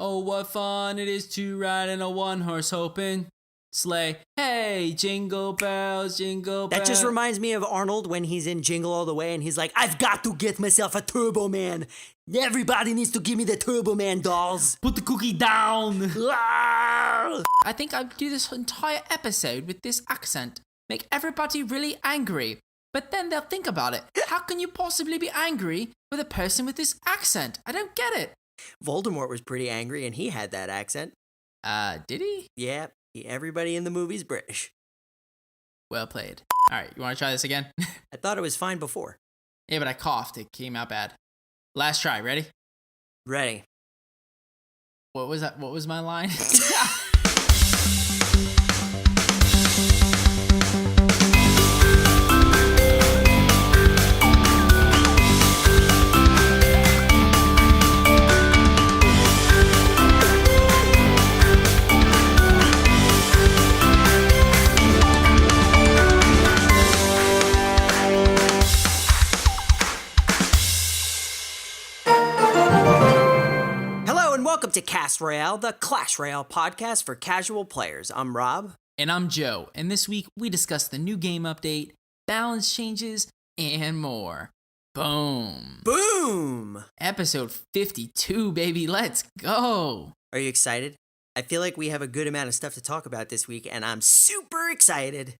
Oh, what fun it is to ride in a one-horse open sleigh. Hey, jingle bells, jingle bells. That just reminds me of Arnold when he's in Jingle All the Way and he's like, I've got to get myself a Turbo Man. Everybody needs to give me the Turbo Man dolls. Put the cookie down. Ah! I think I'd do this entire episode with this accent. Make everybody really angry. But then they'll think about it. How can you possibly be angry with a person with this accent? I don't get it. Voldemort was pretty angry and he had that accent. Did he? Yeah, everybody in the movie's British. Well played. All right, you want to try this again? I thought it was fine before. Yeah, but I coughed. It came out bad. Last try. Ready? Ready. What was that? What was my line? Welcome to Cast Royale, the Clash Royale podcast for casual players. I'm Rob. And I'm Joe. And this week we discuss the new game update, balance changes, and more. Boom. Boom! Episode 52, baby. Let's go. Are you excited? I feel like we have a good amount of stuff to talk about this week, and I'm super excited.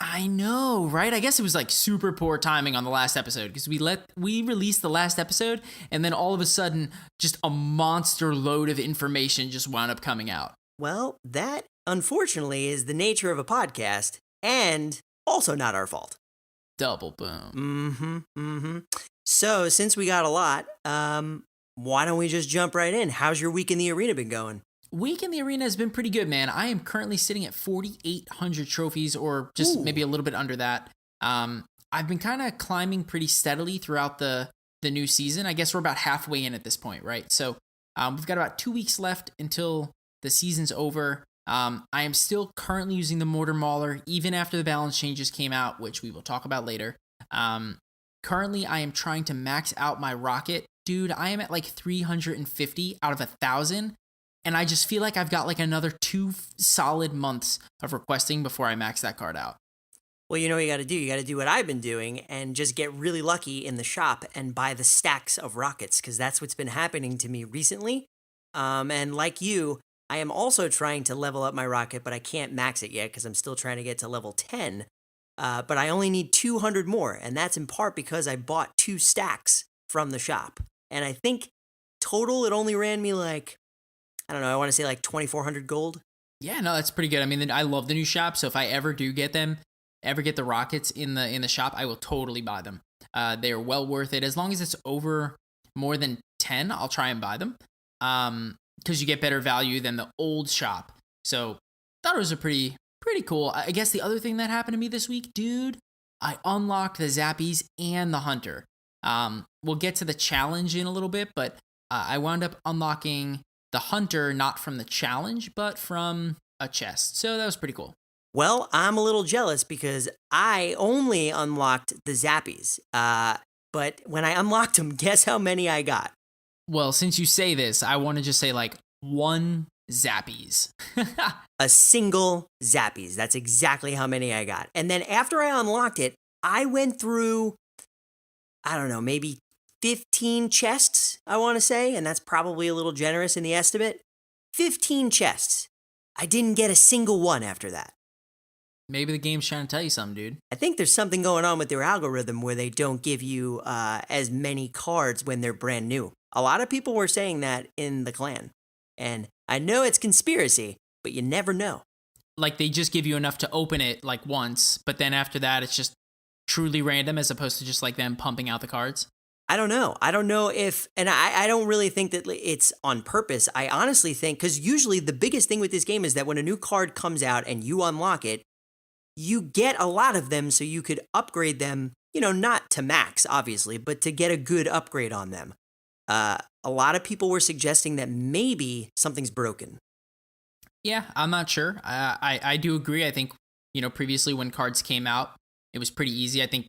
I know, right? I guess it was like super poor timing on the last episode because we released the last episode and then all of a sudden just a monster load of information just wound up coming out. Well, that unfortunately is the nature of a podcast and also not our fault. Double boom. So since we got a lot, why don't we just jump right in? How's your week in the arena been going? Week in the arena has been pretty good, man. I am currently sitting at 4,800 trophies, or just maybe a little bit under that. I've been kind of climbing pretty steadily throughout the new season. I guess we're about halfway in at this point, right? So we've got about 2 weeks left until the season's over. I am still currently using the Mortar Mauler, even after the balance changes came out, which we will talk about later. Currently, I am trying to max out my rocket. Dude, I am at like 350 out of 1,000. And I just feel like I've got like another 2 solid months of requesting before I max that card out. Well, you know what you got to do? You got to do what I've been doing and just get really lucky in the shop and buy the stacks of rockets, because that's what's been happening to me recently. And like you, I am also trying to level up my rocket, but I can't max it yet because I'm still trying to get to level 10. But I only need 200 more, and that's in part because I bought 2 stacks from the shop. And I think total it only ran me like, I don't know, I want to say like 2,400 gold. Yeah, no, that's pretty good. I mean, I love the new shop, so if I ever do get the rockets in the shop, I will totally buy them. They are well worth it. As long as it's over more than 10, I'll try and buy them. Because you get better value than the old shop. So, thought it was a pretty cool. I guess the other thing that happened to me this week, dude, I unlocked the Zappies and the Hunter. We'll get to the challenge in a little bit, but I wound up unlocking the Hunter, not from the challenge, but from a chest. So that was pretty cool. Well, I'm a little jealous because I only unlocked the Zappies. But when I unlocked them, guess how many I got? Well, since you say this, I want to just say like 1 Zappies. A single Zappies. That's exactly how many I got. And then after I unlocked it, I went through, I don't know, maybe 15 chests, I want to say, and that's probably a little generous in the estimate. 15 chests. I didn't get a single one after that. Maybe the game's trying to tell you something, dude. I think there's something going on with their algorithm where they don't give you as many cards when they're brand new. A lot of people were saying that in the clan. And I know it's conspiracy, but you never know. Like they just give you enough to open it like once, but then after that it's just truly random as opposed to just like them pumping out the cards. I don't know if, and I don't really think that it's on purpose. I honestly think, because usually the biggest thing with this game is that when a new card comes out and you unlock it, you get a lot of them so you could upgrade them, not to max, obviously, but to get a good upgrade on them. A lot of people were suggesting that maybe something's broken. Yeah, I'm not sure. I do agree. I think, previously when cards came out, it was pretty easy. I think,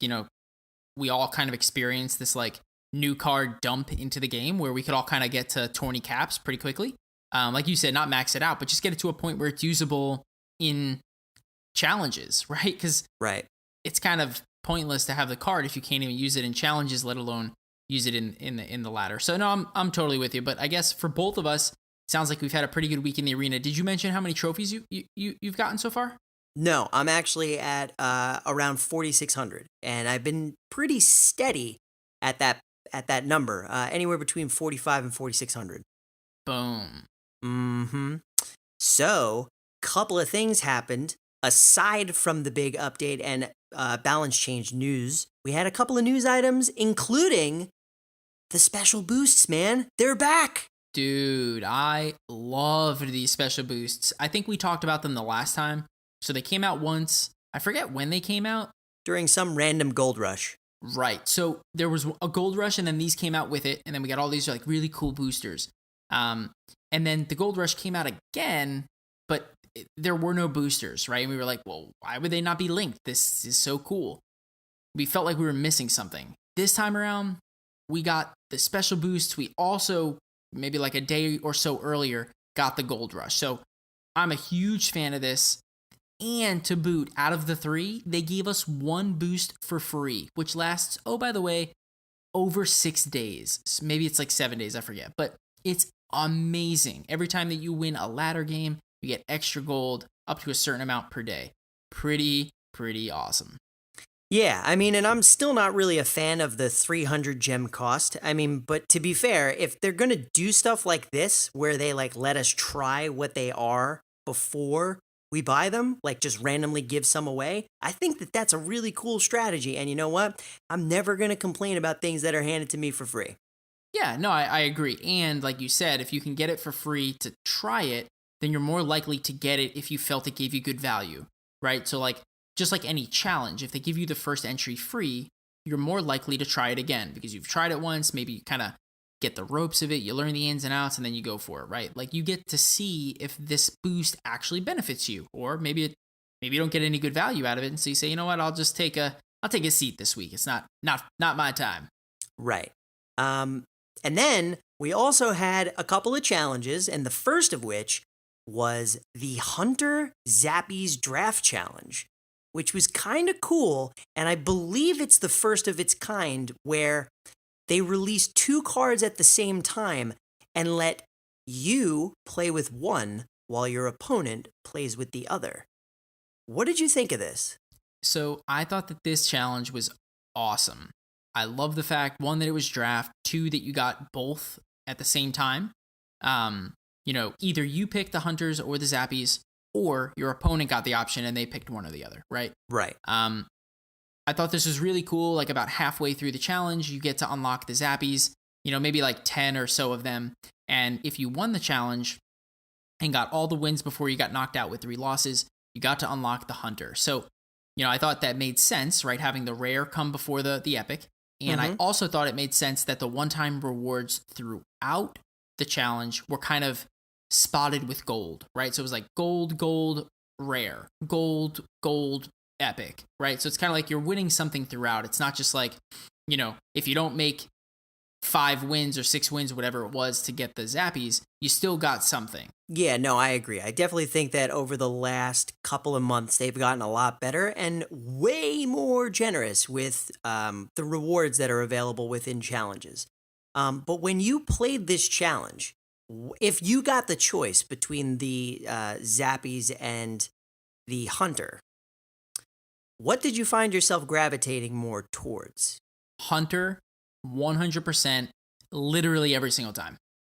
we all kind of experienced this like new card dump into the game where we could all kind of get to tourney caps pretty quickly. Like you said, not max it out, but just get it to a point where it's usable in challenges, right? Because Right. it's kind of pointless to have the card if you can't even use it in challenges, let alone use it in the ladder. So no, I'm totally with you. But I guess for both of us, it sounds like we've had a pretty good week in the arena. Did you mention how many trophies you've gotten so far? No, I'm actually at around 4,600, and I've been pretty steady at that number, anywhere between 45 and 4,600. Boom. Mm-hmm. So, couple of things happened aside from the big update and balance change news. We had a couple of news items, including the special boosts. Man, they're back. Dude, I loved these special boosts. I think we talked about them the last time. So they came out once. I forget when they came out. During some random gold rush. Right. So there was a gold rush, and then these came out with it, and then we got all these like really cool boosters. And then the gold rush came out again, but there were no boosters, right? And we were like, well, why would they not be linked? This is so cool. We felt like we were missing something. This time around, we got the special boosts. We also, maybe like a day or so earlier, got the gold rush. So I'm a huge fan of this. And to boot, out of the 3, they gave us 1 boost for free, which lasts, oh, by the way, over 6 days. Maybe it's like 7 days, I forget. But it's amazing. Every time that you win a ladder game, you get extra gold up to a certain amount per day. Pretty awesome. Yeah, I mean, and I'm still not really a fan of the 300 gem cost. I mean, but to be fair, if they're going to do stuff like this, where they like let us try what they are before we buy them, like just randomly give some away, I think that that's a really cool strategy. And you know what? I'm never going to complain about things that are handed to me for free. Yeah, no, I agree. And like you said, if you can get it for free to try it, then you're more likely to get it if you felt it gave you good value, right? So like, just like any challenge, if they give you the first entry free, you're more likely to try it again because you've tried it once, maybe you kind of get the ropes of it, you learn the ins and outs, and then you go for it, right? Like you get to see if this boost actually benefits you, or maybe you don't get any good value out of it, and so you say, you know what, I'll take a seat this week. It's not my time. Right. And then we also had a couple of challenges, and the first of which was the Hunter Zappies Draft Challenge, which was kind of cool, and I believe it's the first of its kind where they release 2 cards at the same time and let you play with one while your opponent plays with the other. What did you think of this? So I thought that this challenge was awesome. I love the fact, 1, that it was draft, 2, that you got both at the same time. Either you picked the Hunters or the Zappies, or your opponent got the option and they picked one or the other, right? Right. I thought this was really cool. Like about halfway through the challenge, you get to unlock the Zappies, maybe like 10 or so of them. And if you won the challenge and got all the wins before you got knocked out with 3 losses, you got to unlock the Hunter. So, I thought that made sense, right? Having the rare come before the epic. And I also thought it made sense that the one-time rewards throughout the challenge were kind of spotted with gold, right? So it was like gold, rare, gold, epic, right? So it's kind of like you're winning something throughout. It's not just like, if you don't make 5 wins or 6 wins, whatever it was to get the Zappies, you still got something. Yeah, no, I agree. I definitely think that over the last couple of months, they've gotten a lot better and way more generous with the rewards that are available within challenges. But when you played this challenge, if you got the choice between the Zappies and the Hunter, what did you find yourself gravitating more towards? Hunter, 100%, literally every single time.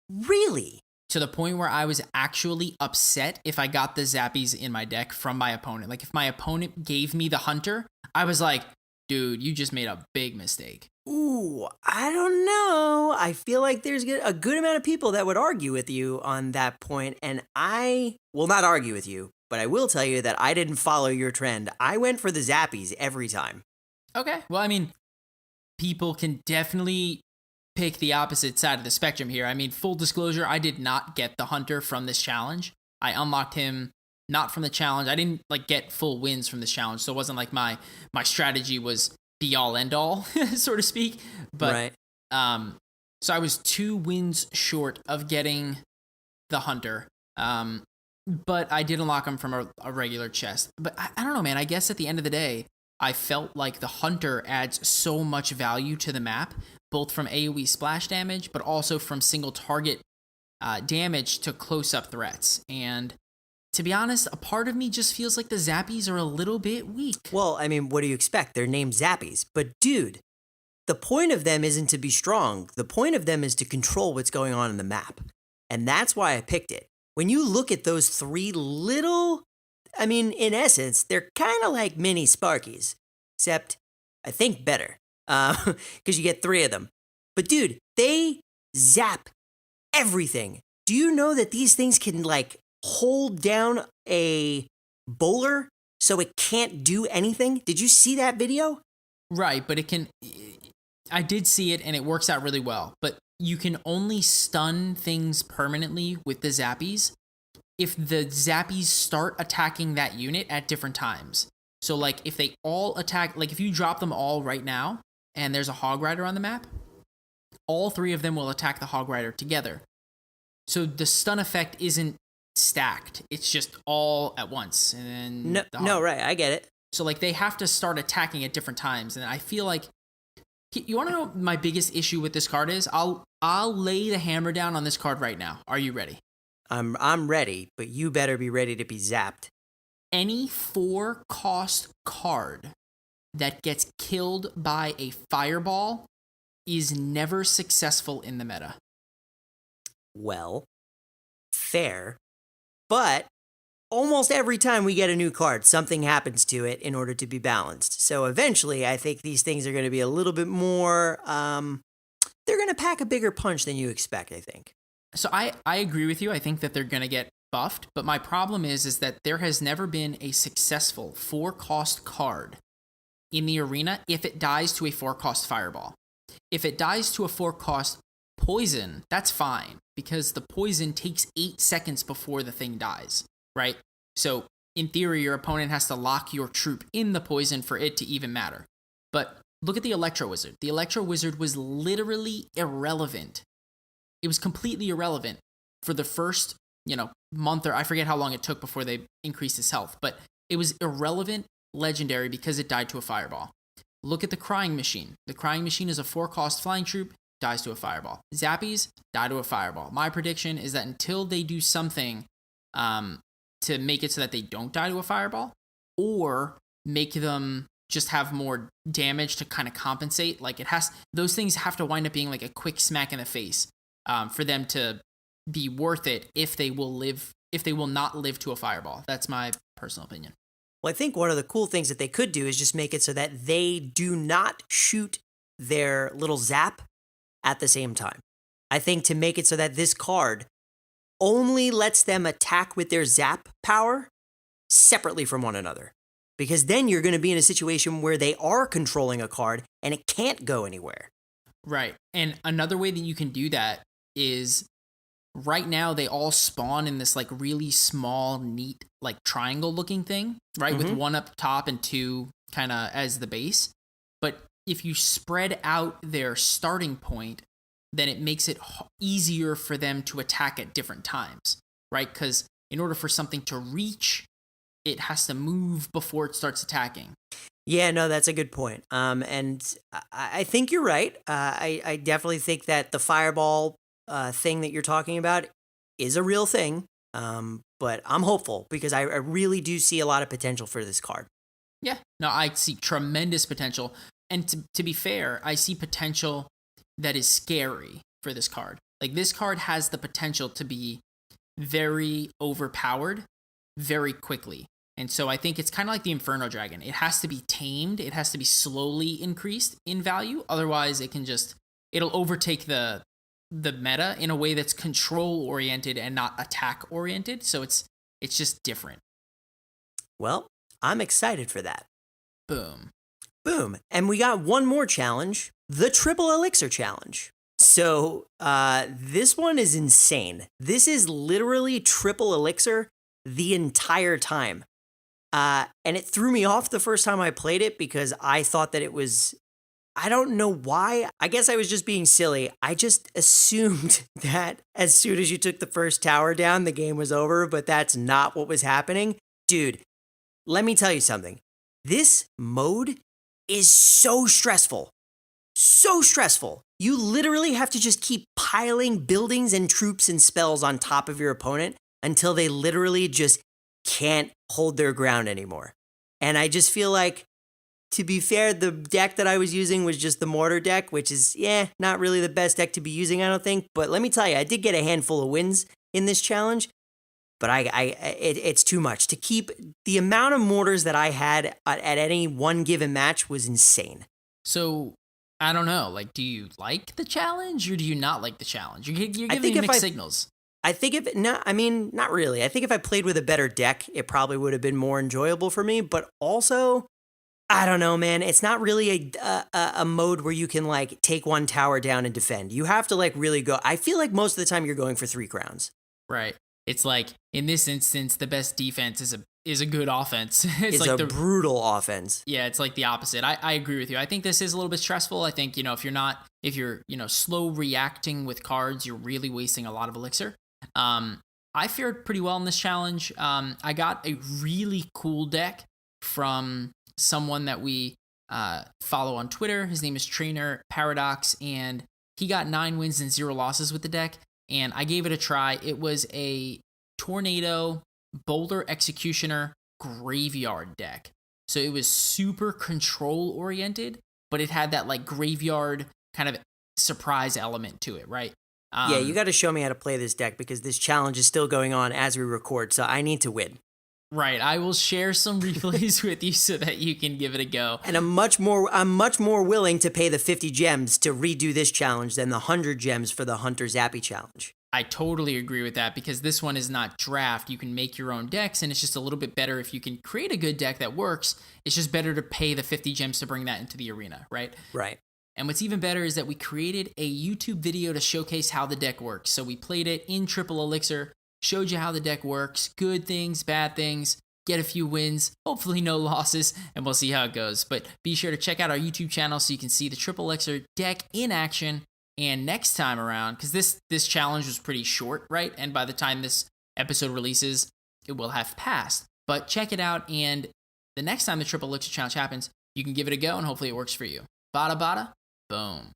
Really? To the point where I was actually upset if I got the Zappies in my deck from my opponent. Like if my opponent gave me the Hunter, I was like, dude, you just made a big mistake. Ooh, I don't know. I feel like there's a good amount of people that would argue with you on that point, and I will not argue with you, but I will tell you that I didn't follow your trend. I went for the Zappies every time. Okay. Well, I mean, people can definitely pick the opposite side of the spectrum here. I mean, full disclosure, I did not get the Hunter from this challenge. I unlocked him not from the challenge. I didn't get full wins from this challenge, so it wasn't like my strategy was be all end all, so to speak. But right. So I was 2 wins short of getting the hunter. But I did unlock them from a regular chest. But I don't know, man. I guess at the end of the day, I felt like the hunter adds so much value to the map, both from AoE splash damage, but also from single target damage to close-up threats. And to be honest, a part of me just feels like the Zappies are a little bit weak. Well, I mean, what do you expect? They're named Zappies. But dude, the point of them isn't to be strong. The point of them is to control what's going on in the map. And that's why I picked it. When you look at those three little, I mean, in essence, they're kind of like mini Sparkies, except I think better, because you get three of them. But dude, they zap everything. Do you know that these things can like hold down a bowler so it can't do anything? Did you see that video? Right, but I did see it and it works out really well. But you can only stun things permanently with the Zappies if the Zappies start attacking that unit at different times. So like if they all attack, like if you drop them all right now and there's a Hog Rider on the map, all three of them will attack the Hog Rider together. So the stun effect isn't stacked. It's just all at once. And then No, right, I get it. So like they have to start attacking at different times. And I feel like, you want to know what my biggest issue with this card is? I'll lay the hammer down on this card right now. Are you ready? I'm ready, but you better be ready to be zapped. Any 4-cost card that gets killed by a fireball is never successful in the meta. Well, fair, but almost every time we get a new card, something happens to it in order to be balanced. So eventually, I think these things are going to be a little bit more, they're going to pack a bigger punch than you expect, I think. So I agree with you. I think that they're going to get buffed, but my problem is that there has never been a successful 4-cost card in the arena if it dies to a 4-cost fireball. If it dies to a 4-cost poison, that's fine, because the poison takes 8 seconds before the thing dies, right? So in theory, your opponent has to lock your troop in the poison for it to even matter. But look at the Electro Wizard. The Electro Wizard was literally irrelevant. It was completely irrelevant for the first, month, or I forget how long it took before they increased his health, but it was irrelevant legendary because it died to a fireball. Look at the Crying Machine. The Crying Machine is a 4-cost flying troop, dies to a fireball. Zappies die to a fireball. My prediction is that until they do something to make it so that they don't die to a fireball, or make them just have more damage to kind of compensate, those things have to wind up being like a quick smack in the face for them to be worth it if they will not live to a fireball. That's my personal opinion. Well, I think one of the cool things that they could do is just make it so that they do not shoot their little zap at the same time. I think to make it so that this card only lets them attack with their zap power separately from one another. Because then you're going to be in a situation where they are controlling a card and it can't go anywhere. Right. And another way that you can do that is right now they all spawn in this like really small, neat, like triangle looking thing, right? Mm-hmm. With one up top and two kind of as the base. But if you spread out their starting point, then it makes it easier for them to attack at different times, right? Because in order for something to reach, it has to move before it starts attacking. Yeah, no, that's a good point. And I think you're right. I definitely think that the fireball thing that you're talking about is a real thing. But I'm hopeful because I really do see a lot of potential for this card. Yeah, no, I see tremendous potential. And to be fair, I see potential that is scary for this card. Like, this card has the potential to be very overpowered very quickly. And so I think it's kind of like the Inferno Dragon. It has to be tamed. It has to be slowly increased in value. Otherwise, it'll overtake the meta in a way that's control-oriented and not attack-oriented. So it's just different. Well, I'm excited for that. Boom. Boom. And we got one more challenge, the Triple Elixir Challenge. So this one is insane. This is literally triple elixir the entire time. And it threw me off the first time I played it because I thought that it was I don't know why. I guess I was just being silly. I just assumed that as soon as you took the first tower down, the game was over, but that's not what was happening. Dude, let me tell you something. This mode is so stressful. So stressful. You literally have to just keep piling buildings and troops and spells on top of your opponent until they literally just can't hold their ground anymore. And I just feel like, to be fair, the deck that I was using was just the mortar deck, which is, not really the best deck to be using, I don't think. But let me tell you, I did get a handful of wins in this challenge. But it's too much. To keep the amount of mortars that I had at any one given match was insane. So, I don't know. Like, do you like the challenge or do you not like the challenge? You're giving me mixed signals. I think not really. I think if I played with a better deck, it probably would have been more enjoyable for me. But also, I don't know, man. It's not really a mode where you can like take one tower down and defend. You have to like really go. I feel like most of the time you're going for 3 crowns. Right. It's like, in this instance, the best defense is a good offense. It's like a brutal offense. Yeah, it's like the opposite. I agree with you. I think this is a little bit stressful. I think, if you're slow reacting with cards, you're really wasting a lot of elixir. I fared pretty well in this challenge. I got a really cool deck from someone that we follow on Twitter. His name is Trainer Paradox, and he got 9 wins and 0 losses with the deck. And I gave it a try. It was a Tornado Boulder Executioner graveyard deck. So it was super control oriented, but it had that like graveyard kind of surprise element to it, right? Yeah, you got to show me how to play this deck because this challenge is still going on as we record, so I need to win. Right, I will share some replays with you so that you can give it a go. And I'm much more willing to pay the 50 gems to redo this challenge than the 100 gems for the Hunter Zappy challenge. I totally agree with that because this one is not draft. You can make your own decks, and it's just a little bit better if you can create a good deck that works. It's just better to pay the 50 gems to bring that into the arena, right? Right. And what's even better is that we created a YouTube video to showcase how the deck works. So we played it in Triple Elixir, showed you how the deck works, good things, bad things, get a few wins, hopefully no losses, and we'll see how it goes. But be sure to check out our YouTube channel so you can see the Triple Elixir deck in action. And next time around, because this challenge was pretty short, right? And by the time this episode releases, it will have passed. But check it out, and the next time the Triple Elixir challenge happens, you can give it a go, and hopefully it works for you. Bada bada, boom.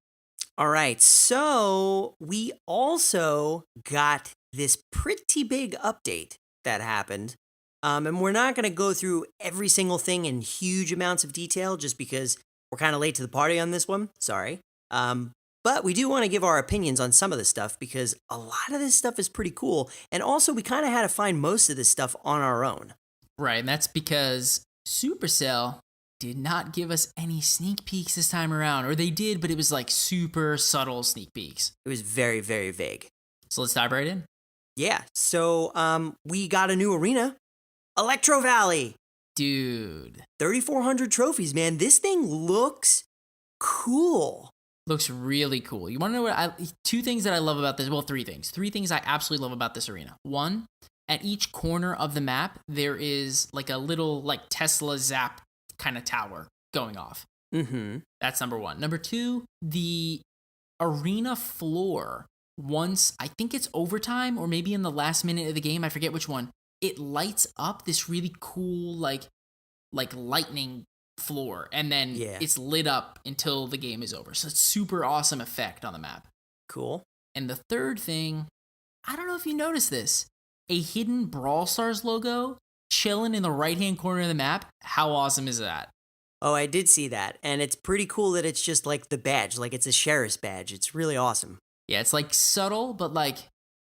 All right, so we also got this pretty big update that happened. And we're not going to go through every single thing in huge amounts of detail just because we're kind of late to the party on this one. Sorry. But we do want to give our opinions on some of this stuff because a lot of this stuff is pretty cool. And also, we kind of had to find most of this stuff on our own. Right, and that's because Supercell did not give us any sneak peeks this time around. Or they did, but it was like super subtle sneak peeks. It was very, very vague. So let's dive right in. Yeah, so we got a new arena. Electro Valley. Dude. 3,400 trophies, man. This thing looks cool. Looks really cool. You want to know two things that I love about this? Well, 3 things. 3 things I absolutely love about this arena. 1, at each corner of the map, there is like a little like Tesla zap kind of tower going off. Mm-hmm. That's number 1. Number 2, the arena floor, once, I think it's overtime or maybe in the last minute of the game, I forget which one, it lights up this really cool like lightning floor, and then it's lit up until the game is over. So it's super awesome effect on the map. Cool. And the 3rd thing, I don't know if you noticed this, a hidden Brawl Stars logo chilling in the right-hand corner of the map. How awesome is that? Oh, I did see that. And it's pretty cool that it's just like the badge, like it's a sheriff's badge. It's really awesome. Yeah, it's like subtle, but like,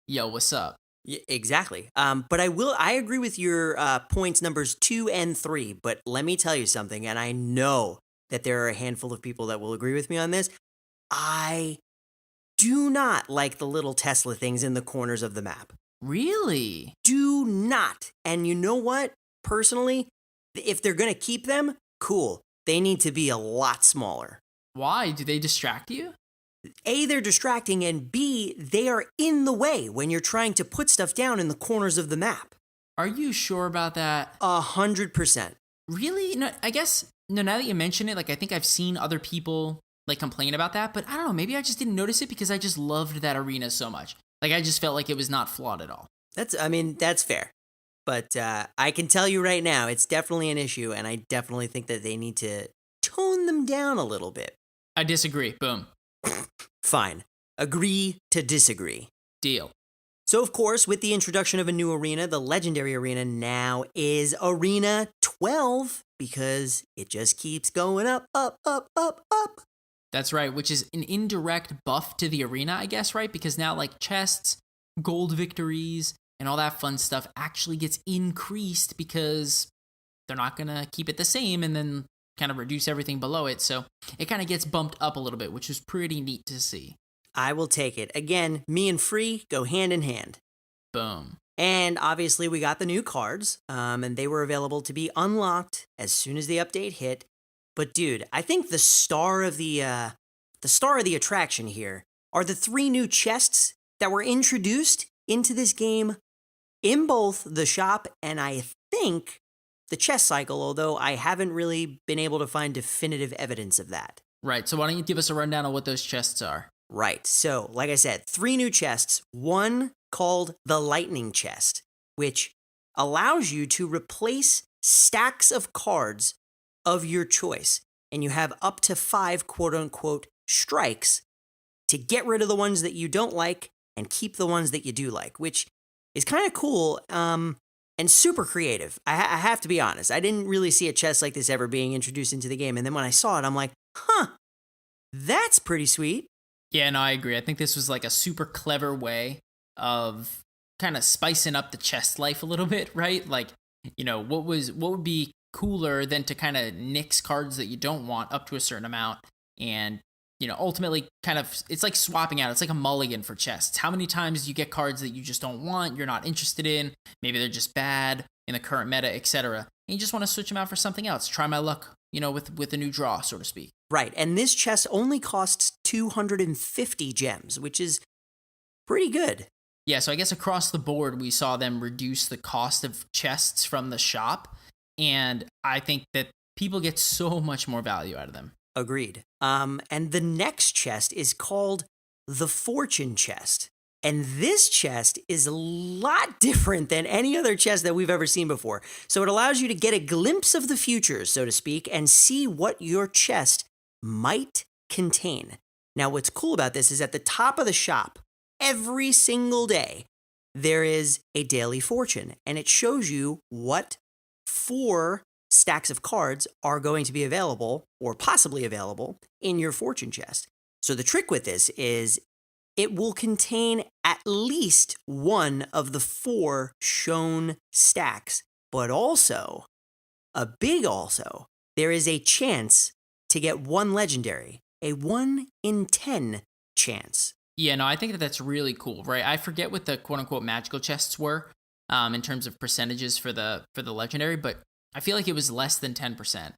yo, what's up? Yeah, exactly. But I agree with your points numbers 2 and 3, but let me tell you something, and I know that there are a handful of people that will agree with me on this. I do not like the little Tesla things in the corners of the map. Really? Do not. And you know what? Personally, if they're going to keep them, cool. They need to be a lot smaller. Why? Do they distract you? A, they're distracting, and B, they are in the way when you're trying to put stuff down in the corners of the map. Are you sure about that? 100%. Really? No, I guess, no, now that you mention it, like I think I've seen other people like complain about that, but I don't know, maybe I just didn't notice it because I just loved that arena so much. Like I just felt like it was not flawed at all. That's fair. But I can tell you right now, it's definitely an issue, and I definitely think that they need to tone them down a little bit. I disagree. Boom. Fine. Agree to disagree. Deal. So, of course, with the introduction of a new arena, the Legendary Arena now is Arena 12 because it just keeps going up, up, up, up, up. That's right, which is an indirect buff to the arena, I guess, right? Because now, like, chests, gold victories, and all that fun stuff actually gets increased because they're not going to keep it the same and then kind of reduce everything below it. So it kind of gets bumped up a little bit, which is pretty neat to see. I will take it. Again, me and free go hand in hand. Boom. And obviously we got the new cards, and they were available to be unlocked as soon as the update hit. But dude, I think the star of the attraction here are the 3 new chests that were introduced into this game in both the shop and I think the chest cycle, although I haven't really been able to find definitive evidence of that. Right, so why don't you give us a rundown of what those chests are? Right, so like I said, 3 new chests. One called the Lightning Chest, which allows you to replace stacks of cards of your choice. And you have up to 5 quote-unquote strikes to get rid of the ones that you don't like and keep the ones that you do like, which is kind of cool and super creative. I have to be honest. I didn't really see a chest like this ever being introduced into the game. And then when I saw it, I'm like, huh, that's pretty sweet. Yeah, no, I agree. I think this was like a super clever way of kind of spicing up the chest life a little bit, right? Like, you know, what would be cooler than to kind of nix cards that you don't want up to a certain amount and, you know, ultimately kind of, it's like swapping out. It's like a mulligan for chests. How many times do you get cards that you just don't want, you're not interested in, maybe they're just bad in the current meta, etc. And you just want to switch them out for something else. Try my luck, you know, with a new draw, so to speak. Right, and this chest only costs 250 gems, which is pretty good. Yeah, so I guess across the board, we saw them reduce the cost of chests from the shop, and I think that people get so much more value out of them. Agreed. And the next chest is called the Fortune Chest. And this chest is a lot different than any other chest that we've ever seen before. So it allows you to get a glimpse of the future, so to speak, and see what your chest might contain. Now, what's cool about this is at the top of the shop, every single day, there is a daily fortune, and it shows you what 4 stacks of cards are going to be available or possibly available in your fortune chest. So the trick with this is it will contain at least one of the 4 shown stacks, but also, there is a chance to get 1 legendary, a 1 in 10 chance. Yeah, no, I think that's really cool, right? I forget what the quote-unquote magical chests were in terms of percentages for the legendary, but I feel like it was less than 10%.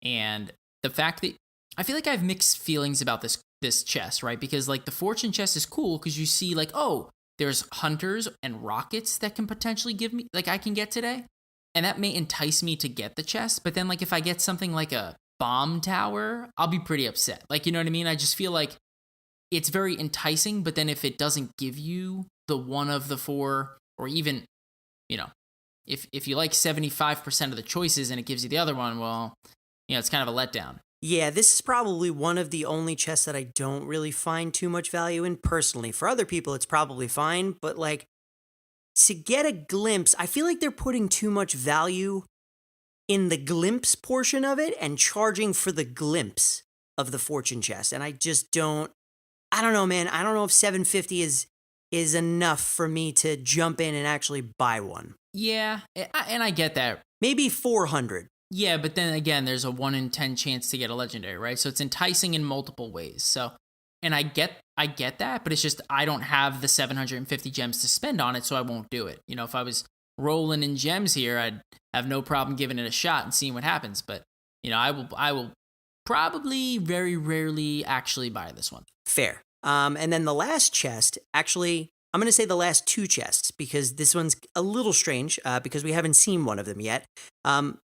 And the fact that I feel like I have mixed feelings about this chest, right? Because like the fortune chest is cool because you see like, oh, there's hunters and rockets that can potentially give me, like I can get today. And that may entice me to get the chest. But then like if I get something like a bomb tower, I'll be pretty upset. Like, you know what I mean? I just feel like it's very enticing, but then if it doesn't give you the one of the 4, or even, you know, if you like 75% of the choices and it gives you the other one, well, you know, it's kind of a letdown. Yeah, this is probably one of the only chests that I don't really find too much value in personally. For other people, it's probably fine, but like to get a glimpse, I feel like they're putting too much value in the glimpse portion of it and charging for the glimpse of the fortune chest. And I just don't know, man. I don't know if 750 is enough for me to jump in and actually buy one. Yeah, and I get that. Maybe 400. Yeah, but then again, there's a 1 in 10 chance to get a legendary, right? So it's enticing in multiple ways. So, and I get that, but it's just I don't have the 750 gems to spend on it, so I won't do it. You know, if I was rolling in gems here, I'd have no problem giving it a shot and seeing what happens. But, you know, I will probably very rarely actually buy this one. Fair. And then the last chest, actually, I'm going to say the last 2 chests because this one's a little strange because we haven't seen one of them yet.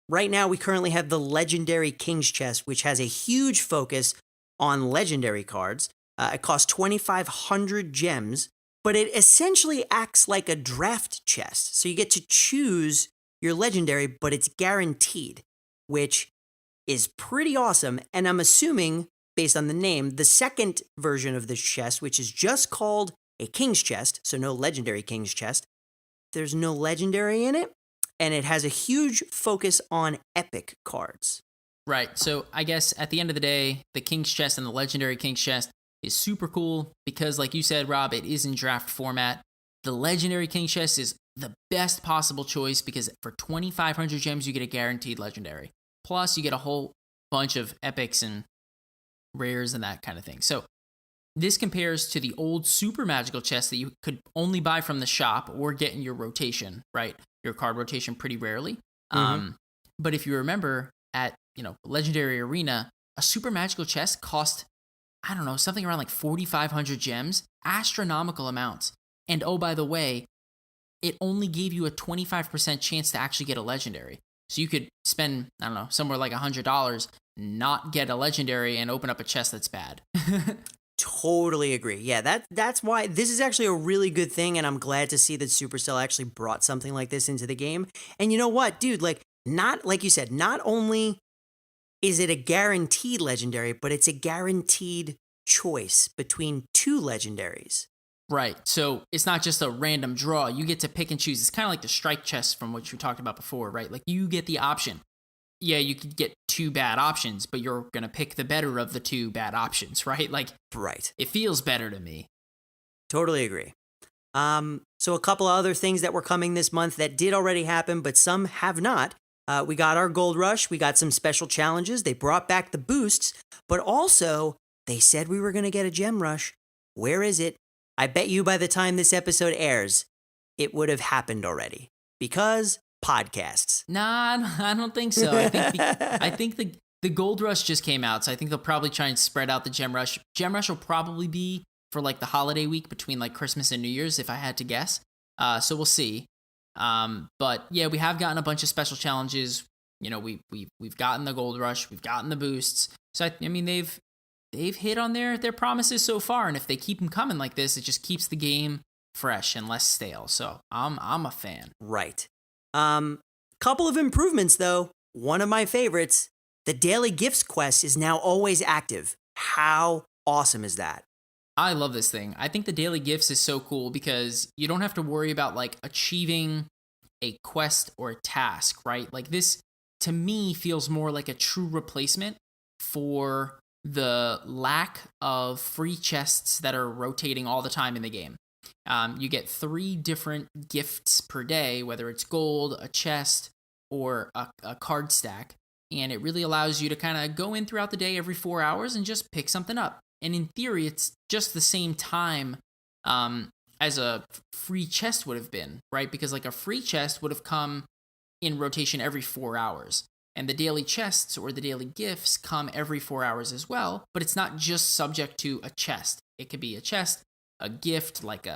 Right now, we currently have the Legendary King's Chest, which has a huge focus on legendary cards. It costs 2,500 gems, but it essentially acts like a draft chest. So you get to choose your legendary, but it's guaranteed, which is pretty awesome. And I'm assuming, based on the name, the second version of this chest, which is just called a King's Chest, so no legendary King's Chest, there's no legendary in it, and it has a huge focus on epic cards. Right. So I guess at the end of the day, the King's Chest and the legendary King's Chest is super cool because, like you said, Rob, it is in draft format. The legendary King's Chest is the best possible choice because for 2,500 gems, you get a guaranteed legendary. Plus, you get a whole bunch of epics and rares and that kind of thing. So this compares to the old super magical chest that you could only buy from the shop or get in your rotation, right? Your card rotation pretty rarely. But if you remember at, Legendary Arena, a super magical chest cost, I don't know, something around like 4,500 gems, astronomical amounts. And oh, by the way, it only gave you a 25% chance to actually get a legendary. So you could spend, I don't know, somewhere like $100, not get a legendary and open up a chest that's bad. Totally agree. Yeah, that's why this is actually a really good thing, and I'm glad to see that Supercell actually brought something like this into the game. And you know what, dude, like you said, not only is it a guaranteed legendary, but it's a guaranteed choice between two legendaries. Right. So it's not just a random draw. You get to pick and choose. It's kind of like the strike chest from what you talked about before, right? Like you get the option. Yeah, you could get two bad options, but you're going to pick the better of the two bad options, right? Like, right. It feels better to me. Totally agree. So a couple of other things that were coming this month that did already happen, but some have not. We got our Gold Rush. We got some special challenges. They brought back the boosts, but also they said we were going to get a Gem Rush. Where is it? I bet you by the time this episode airs, it would have happened already because podcasts. Nah, I don't think so. I think the Gold Rush just came out, so I think they'll probably try and spread out the Gem Rush. Gem Rush will probably be for like the holiday week between like Christmas and New Year's, if I had to guess. So we'll see. But yeah, we have gotten a bunch of special challenges. We've gotten the Gold Rush, we've gotten the boosts. So I mean, they've hit on their promises so far, and if they keep them coming like this, it just keeps the game fresh and less stale. So I'm a fan. Right. Couple of improvements though. One of my favorites, the daily gifts quest is now always active. How awesome is that? I love this thing. I think the daily gifts is so cool because you don't have to worry about like achieving a quest or a task, right? Like this to me feels more like a true replacement for the lack of free chests that are rotating all the time in the game. You get 3 different gifts per day, whether it's gold, a chest, or a card stack. And it really allows you to kind of go in throughout the day every 4 hours and just pick something up. And in theory, it's just the same time as a free chest would have been, right? Because like a free chest would have come in rotation every 4 hours. And the daily chests or the daily gifts come every 4 hours as well, but it's not just subject to a chest. It could be a chest, a gift like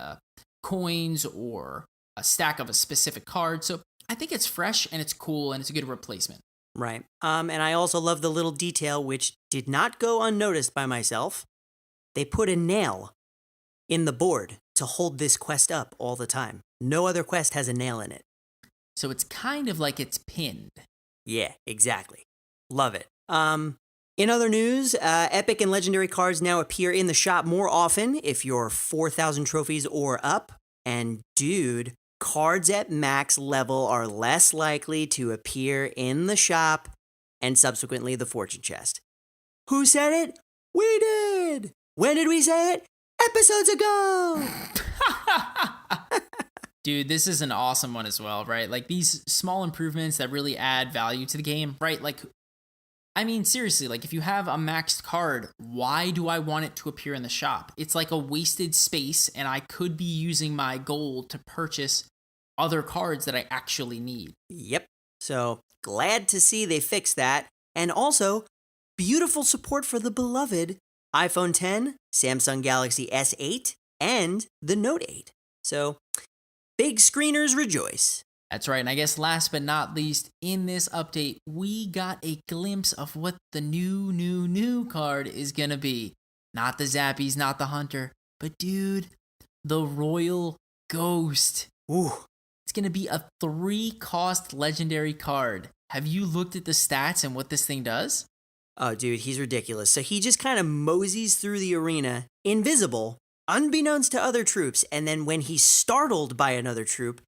coins or a stack of a specific card. So I think it's fresh and it's cool and it's a good replacement. Right. And I also love the little detail which did not go unnoticed by myself. They put a nail in the board to hold this quest up all the time. No other quest has a nail in it. So it's kind of like it's pinned. Yeah, exactly. Love it. In other news, epic and legendary cards now appear in the shop more often if you're 4,000 trophies or up. And dude, cards at max level are less likely to appear in the shop and subsequently the fortune chest. Who said it? We did! When did we say it? Episodes ago! Dude, this is an awesome one as well, right? Like these small improvements that really add value to the game, right? Like, I mean, seriously, like if you have a maxed card, why do I want it to appear in the shop? It's like a wasted space and I could be using my gold to purchase other cards that I actually need. Yep. So glad to see they fixed that. And also, beautiful support for the beloved iPhone X, Samsung Galaxy S8, and the Note 8. So, big screeners rejoice. That's right. And I guess last but not least, in this update, we got a glimpse of what the new card is going to be. Not the Zappies, not the Hunter, but dude, the Royal Ghost. Ooh. It's going to be a 3-cost legendary card. Have you looked at the stats and what this thing does? Oh, dude, he's ridiculous. So he just kind of moseys through the arena, invisible, unbeknownst to other troops, and then when he's startled by another troop,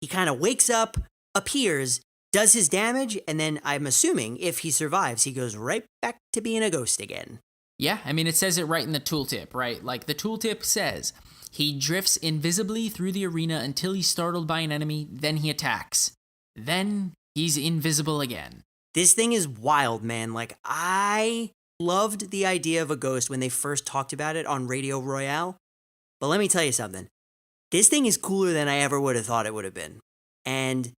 he kind of wakes up, appears, does his damage, and then I'm assuming if he survives, he goes right back to being a ghost again. Yeah, I mean, it says it right in the tooltip, right? Like, the tooltip says, he drifts invisibly through the arena until he's startled by an enemy, then he attacks. Then he's invisible again. This thing is wild, man. Like, I loved the idea of a ghost when they first talked about it on Radio Royale. But let me tell you something. This thing is cooler than I ever would have thought it would have been. And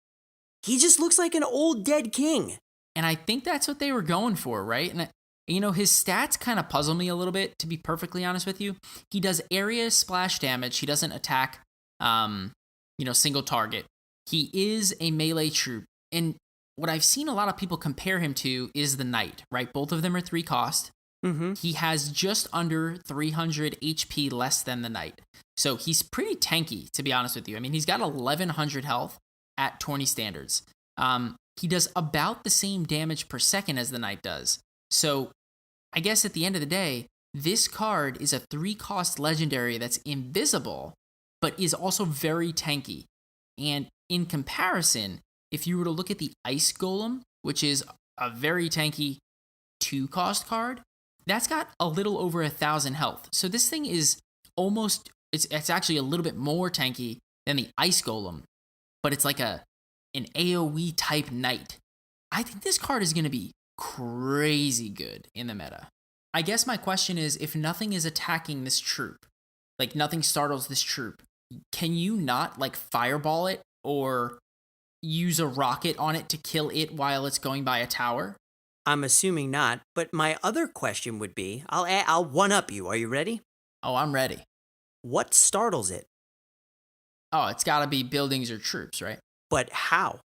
he just looks like an old dead king. And I think that's what they were going for, right? And, his stats kind of puzzle me a little bit, to be perfectly honest with you. He does area splash damage. He doesn't attack, single target. He is a melee troop. And what I've seen a lot of people compare him to is the Knight, right? Both of them are 3 cost. Mm-hmm. He has just under 300 HP less than the Knight. So he's pretty tanky, to be honest with you. I mean, he's got 1100 health at 20 standards. He does about the same damage per second as the Knight does. So I guess at the end of the day, this card is a 3-cost legendary that's invisible, but is also very tanky. And in comparison, if you were to look at the Ice Golem, which is a very tanky 2-cost card, that's got a little over 1,000 health. So this thing is almost, it's actually a little bit more tanky than the Ice Golem, but it's like an AoE type Knight. I think this card is going to be crazy good in the meta. I guess my question is, if nothing is attacking this troop, like nothing startles this troop, can you not like fireball it or use a rocket on it to kill it while it's going by a tower? I'm assuming not, but my other question would be, I'll one-up you. Are you ready? Oh, I'm ready. What startles it? Oh, it's got to be buildings or troops, right? But how?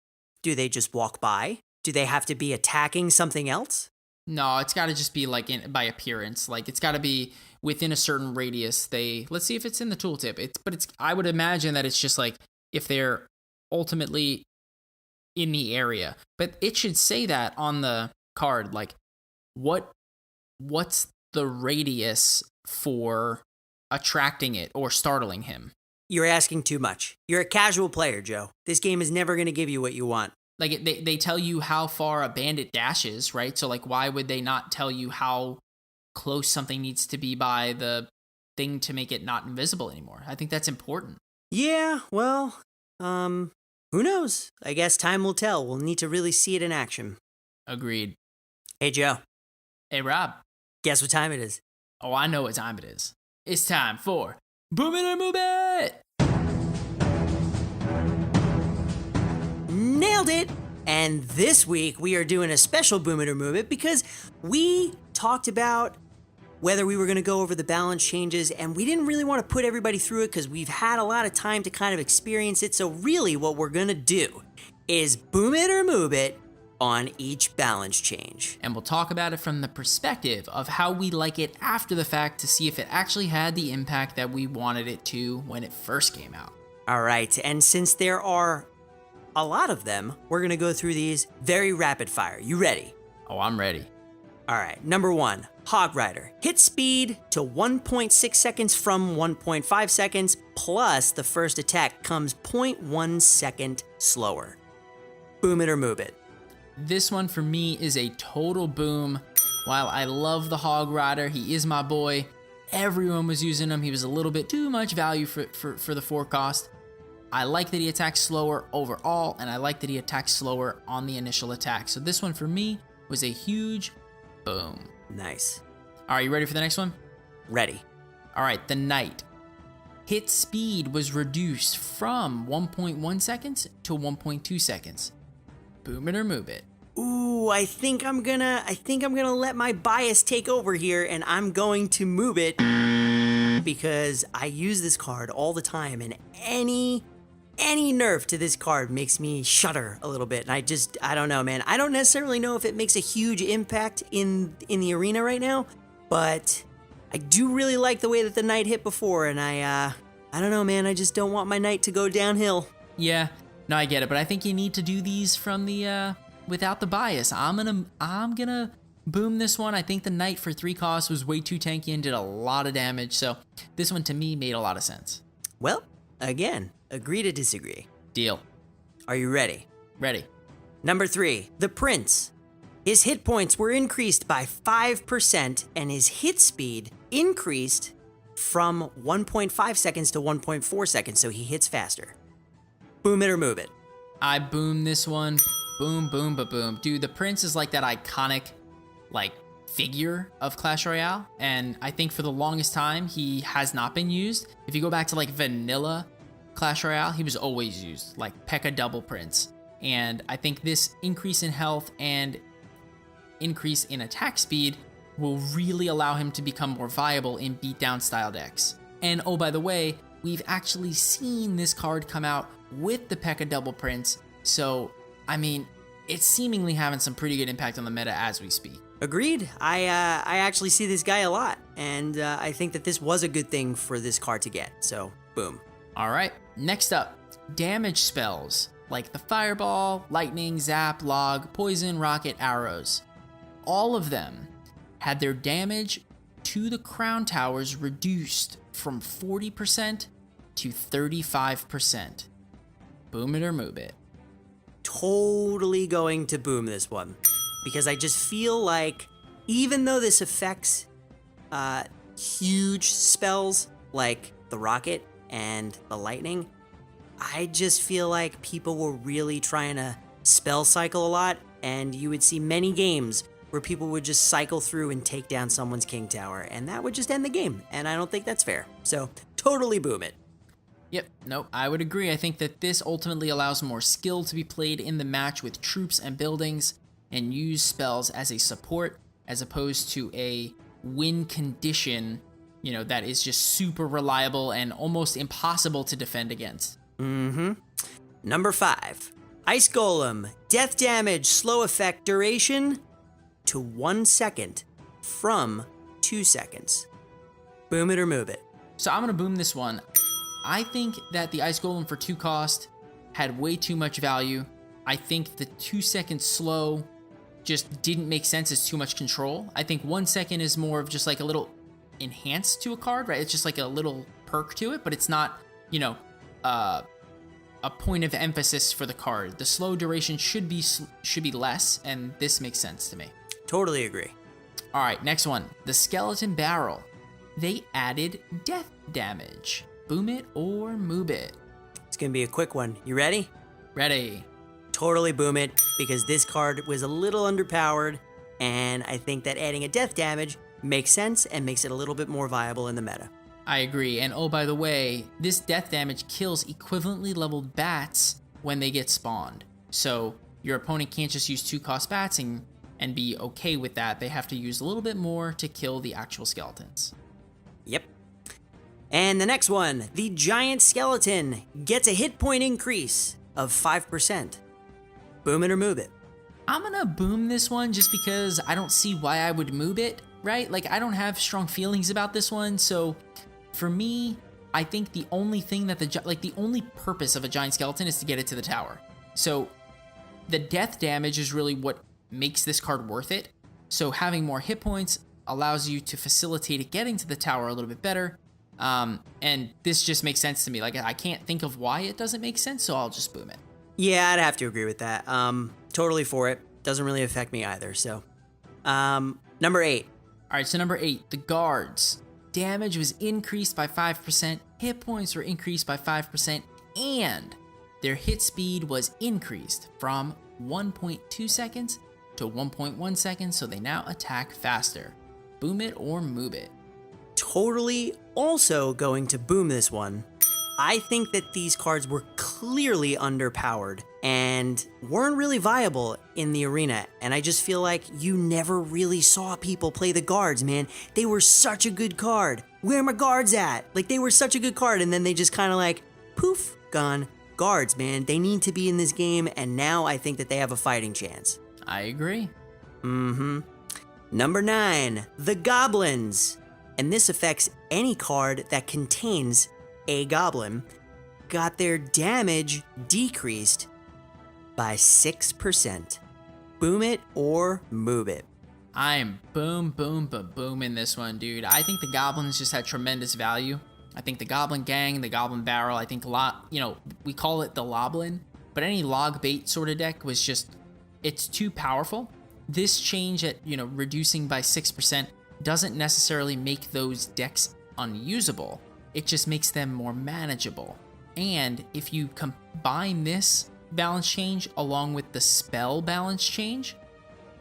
Do they just walk by? Do they have to be attacking something else? No, it's got to just be like by appearance. Like it's got to be within a certain radius. Let's see if it's in the tooltip. I would imagine that it's just like if they're ultimately in the area. But it should say that on the card, like what's the radius for attracting it or startling him? You're asking too much. You're a casual player, Joe. This game is never going to give you what you want. Like they tell you how far a bandit dashes, right? So like why would they not tell you how close something needs to be by the thing to make it not invisible anymore? I think that's important. Yeah, well, who knows? I guess time will tell. We'll need to really see it in action. Agreed. Hey, Joe. Hey, Rob. Guess what time it is? Oh, I know what time it is. It's time for Boom It or Move It! Nailed it! And this week we are doing a special Boom It or Move It because we talked about whether we were going to go over the balance changes, and we didn't really want to put everybody through it because we've had a lot of time to kind of experience it. So really what we're going to do is Boom It or Move It on each balance change. And we'll talk about it from the perspective of how we like it after the fact to see if it actually had the impact that we wanted it to when it first came out. All right, and since there are a lot of them, we're going to go through these very rapid fire. You ready? Oh, I'm ready. All right, number 1, Hog Rider. Hit speed to 1.6 seconds from 1.5 seconds, plus the first attack comes 0.1 second slower. Boom it or move it. This one for me is a total boom. While I love the Hog Rider, he is my boy. Everyone was using him. He was a little bit too much value for the 4 cost. I like that he attacks slower overall, and I like that he attacks slower on the initial attack. So this one for me was a huge boom. Nice. All right, you ready for the next one? Ready. All right, the Knight. Hit speed was reduced from 1.1 seconds to 1.2 seconds. Boom it or move it. Ooh, I think I'm gonna let my bias take over here, and I'm going to move it because I use this card all the time, and any any nerf to this card makes me shudder a little bit. And I don't know, man. I don't necessarily know if it makes a huge impact in the arena right now, but I do really like the way that the knight hit before, and I don't know, man. I just don't want my knight to go downhill. Yeah, no, I get it, but I think you need to do these from the without the bias. I'm gonna boom this one. I think the knight for 3 costs was way too tanky and did a lot of damage, so this one to me made a lot of sense. Well, again, agree to disagree. Deal. Are you ready? Ready. Number 3, the Prince. His hit points were increased by 5%, and his hit speed increased from 1.5 seconds to 1.4 seconds, so he hits faster. Boom it or move it. I boom this one. Boom, boom, boom. Dude, the Prince is like that iconic, like, figure of Clash Royale, and I think for the longest time, he has not been used. If you go back to, like, vanilla Clash Royale, he was always used, like P.E.K.K.A. Double Prince. And I think this increase in health and increase in attack speed will really allow him to become more viable in beatdown style decks. And oh, by the way, we've actually seen this card come out with the P.E.K.K.A. Double Prince, so, I mean, it's seemingly having some pretty good impact on the meta as we speak. Agreed. I actually see this guy a lot, and I think that this was a good thing for this card to get, so boom. All right, next up, damage spells, like the Fireball, Lightning, Zap, Log, Poison, Rocket, Arrows. All of them had their damage to the Crown Towers reduced from 40% to 35%. Boom it or move it. Totally going to boom this one, because I just feel like even though this affects huge spells like the Rocket and the Lightning, I just feel like people were really trying to spell cycle a lot, and you would see many games where people would just cycle through and take down someone's King Tower, and that would just end the game, and I don't think that's fair. So, totally boom it. Yep, nope, I would agree. I think that this ultimately allows more skill to be played in the match with troops and buildings, and use spells as a support, as opposed to a win condition, you know, that is just super reliable and almost impossible to defend against. Number 5, Ice Golem. Death damage, slow effect, duration to 1 second from 2 seconds. Boom it or move it. So I'm gonna boom this one. I think that the Ice Golem for 2 cost had way too much value. I think the 2 second slow just didn't make sense as too much control. I think 1 second is more of just like a little enhanced to a card, right? It's just like a little perk to it, but it's not, you know, a point of emphasis for the card. The slow duration should be less, and this makes sense to me. Totally agree. All right, next one. The Skeleton Barrel. They added death damage. Boom it or move it. It's gonna be a quick one. You ready? Ready. Totally boom it, because this card was a little underpowered, and I think that adding a death damage makes sense and makes it a little bit more viable in the meta. I agree. And oh, by the way, this death damage kills equivalently leveled bats when they get spawned. So your opponent can't just use 2 cost bats and be okay with that. They have to use a little bit more to kill the actual skeletons. Yep. And the next one, the Giant Skeleton gets a hit point increase of 5%. Boom it or move it. I'm gonna boom this one just because I don't see why I would move it, right? Like, I don't have strong feelings about this one, so for me, I think the only thing that the only purpose of a Giant Skeleton is to get it to the tower. So the death damage is really what makes this card worth it. So having more hit points allows you to facilitate it getting to the tower a little bit better. And this just makes sense to me. Like, I can't think of why it doesn't make sense, so I'll just boom it. Yeah, I'd have to agree with that. Totally for it. Doesn't really affect me either, so. Number 8. All right, so number 8, the Guards. Damage was increased by 5%, hit points were increased by 5%, and their hit speed was increased from 1.2 seconds to 1.1 seconds, so they now attack faster. Boom it or move it. Totally also going to boom this one. I think that these cards were clearly underpowered and weren't really viable in the arena, and I just feel like you never really saw people play the Guards, man. They were such a good card. Where are my Guards at? Like, they were such a good card, and then they just kind of like, poof, gone. guards, man. They need to be in this game, and now I think that they have a fighting chance. I agree. Number 9, the goblins. And this affects any card that contains a goblin. Got their damage decreased by 6%. Boom it or move it. I'm booming this one, dude. I think the goblins just had tremendous value. I think the goblin gang, the goblin barrel, I think we call it the loblin, but any log bait sort of deck was just, it's too powerful. This change at, reducing by 6% doesn't necessarily make those decks unusable. It just makes them more manageable. And if you combine this balance change along with the spell balance change,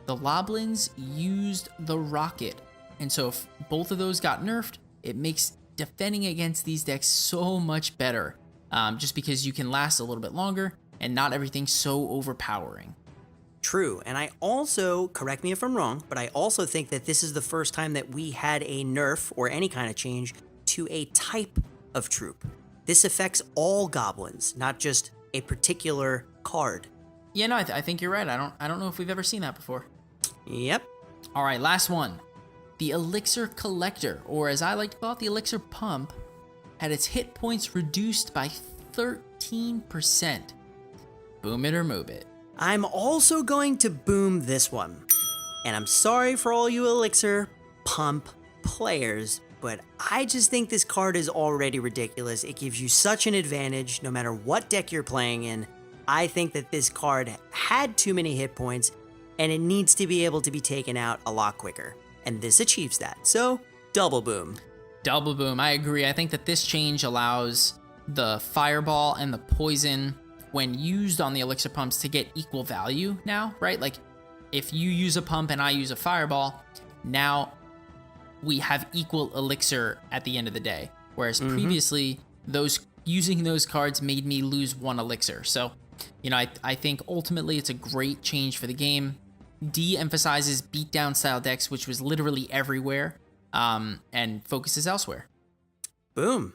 the Loblins used the rocket. And so if both of those got nerfed, it makes defending against these decks so much better. Just because you can last a little bit longer and not everything's so overpowering. True, and I also, correct me if I'm wrong, but I also think that this is the first time that we had a nerf or any kind of change to a type of troop. This affects all goblins, not just a particular card. Yeah, no, I think you're right. I don't know if we've ever seen that before. Yep. All right, last one. The Elixir Collector, or as I like to call it, the Elixir Pump, had its hit points reduced by 13%. Boom it or move it. I'm also going to boom this one. And I'm sorry for all you Elixir Pump players, but I just think this card is already ridiculous. It gives you such an advantage no matter what deck you're playing in. I think that this card had too many hit points, and it needs to be able to be taken out a lot quicker. And this achieves that, so double boom. Double boom, I agree. I think that this change allows the Fireball and the Poison, when used on the Elixir Pumps, to get equal value now, right? Like, if you use a pump and I use a Fireball, now we have equal Elixir at the end of the day. Whereas previously, using those cards made me lose one Elixir. So, I think ultimately it's a great change for the game. De-emphasizes beatdown style decks, which was literally everywhere, and focuses elsewhere. Boom.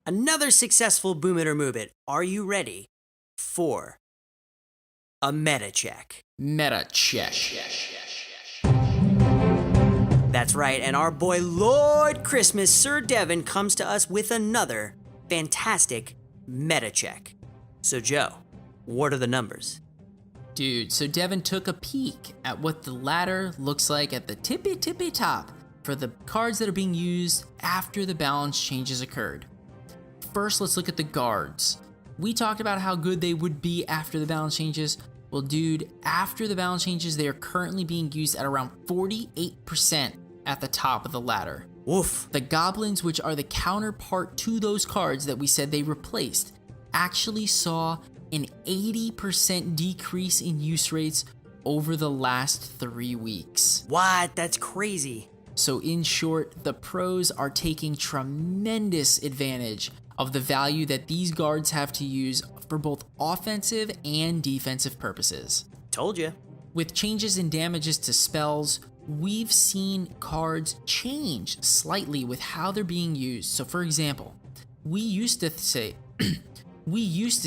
Another successful boom it or move it. Are you ready for a meta check? Meta check. That's right, and our boy Lord Christmas, Sir Devin, comes to us with another fantastic meta check. So Joe, what are the numbers? Dude, so Devin took a peek at what the ladder looks like at the tippy top for the cards that are being used after the balance changes occurred. First, let's look at the guards. We talked about how good they would be after the balance changes. Well, dude, after the balance changes, they are currently being used at around 48% at the top of the ladder. Woof. The goblins, which are the counterpart to those cards that we said they replaced, actually saw an 80% decrease in use rates over the last 3 weeks. What? That's crazy. So in short, the pros are taking tremendous advantage of the value that these guards have to use for both offensive and defensive purposes. Told you. With changes in damages to spells, we've seen cards change slightly with how they're being used. So for example, we used to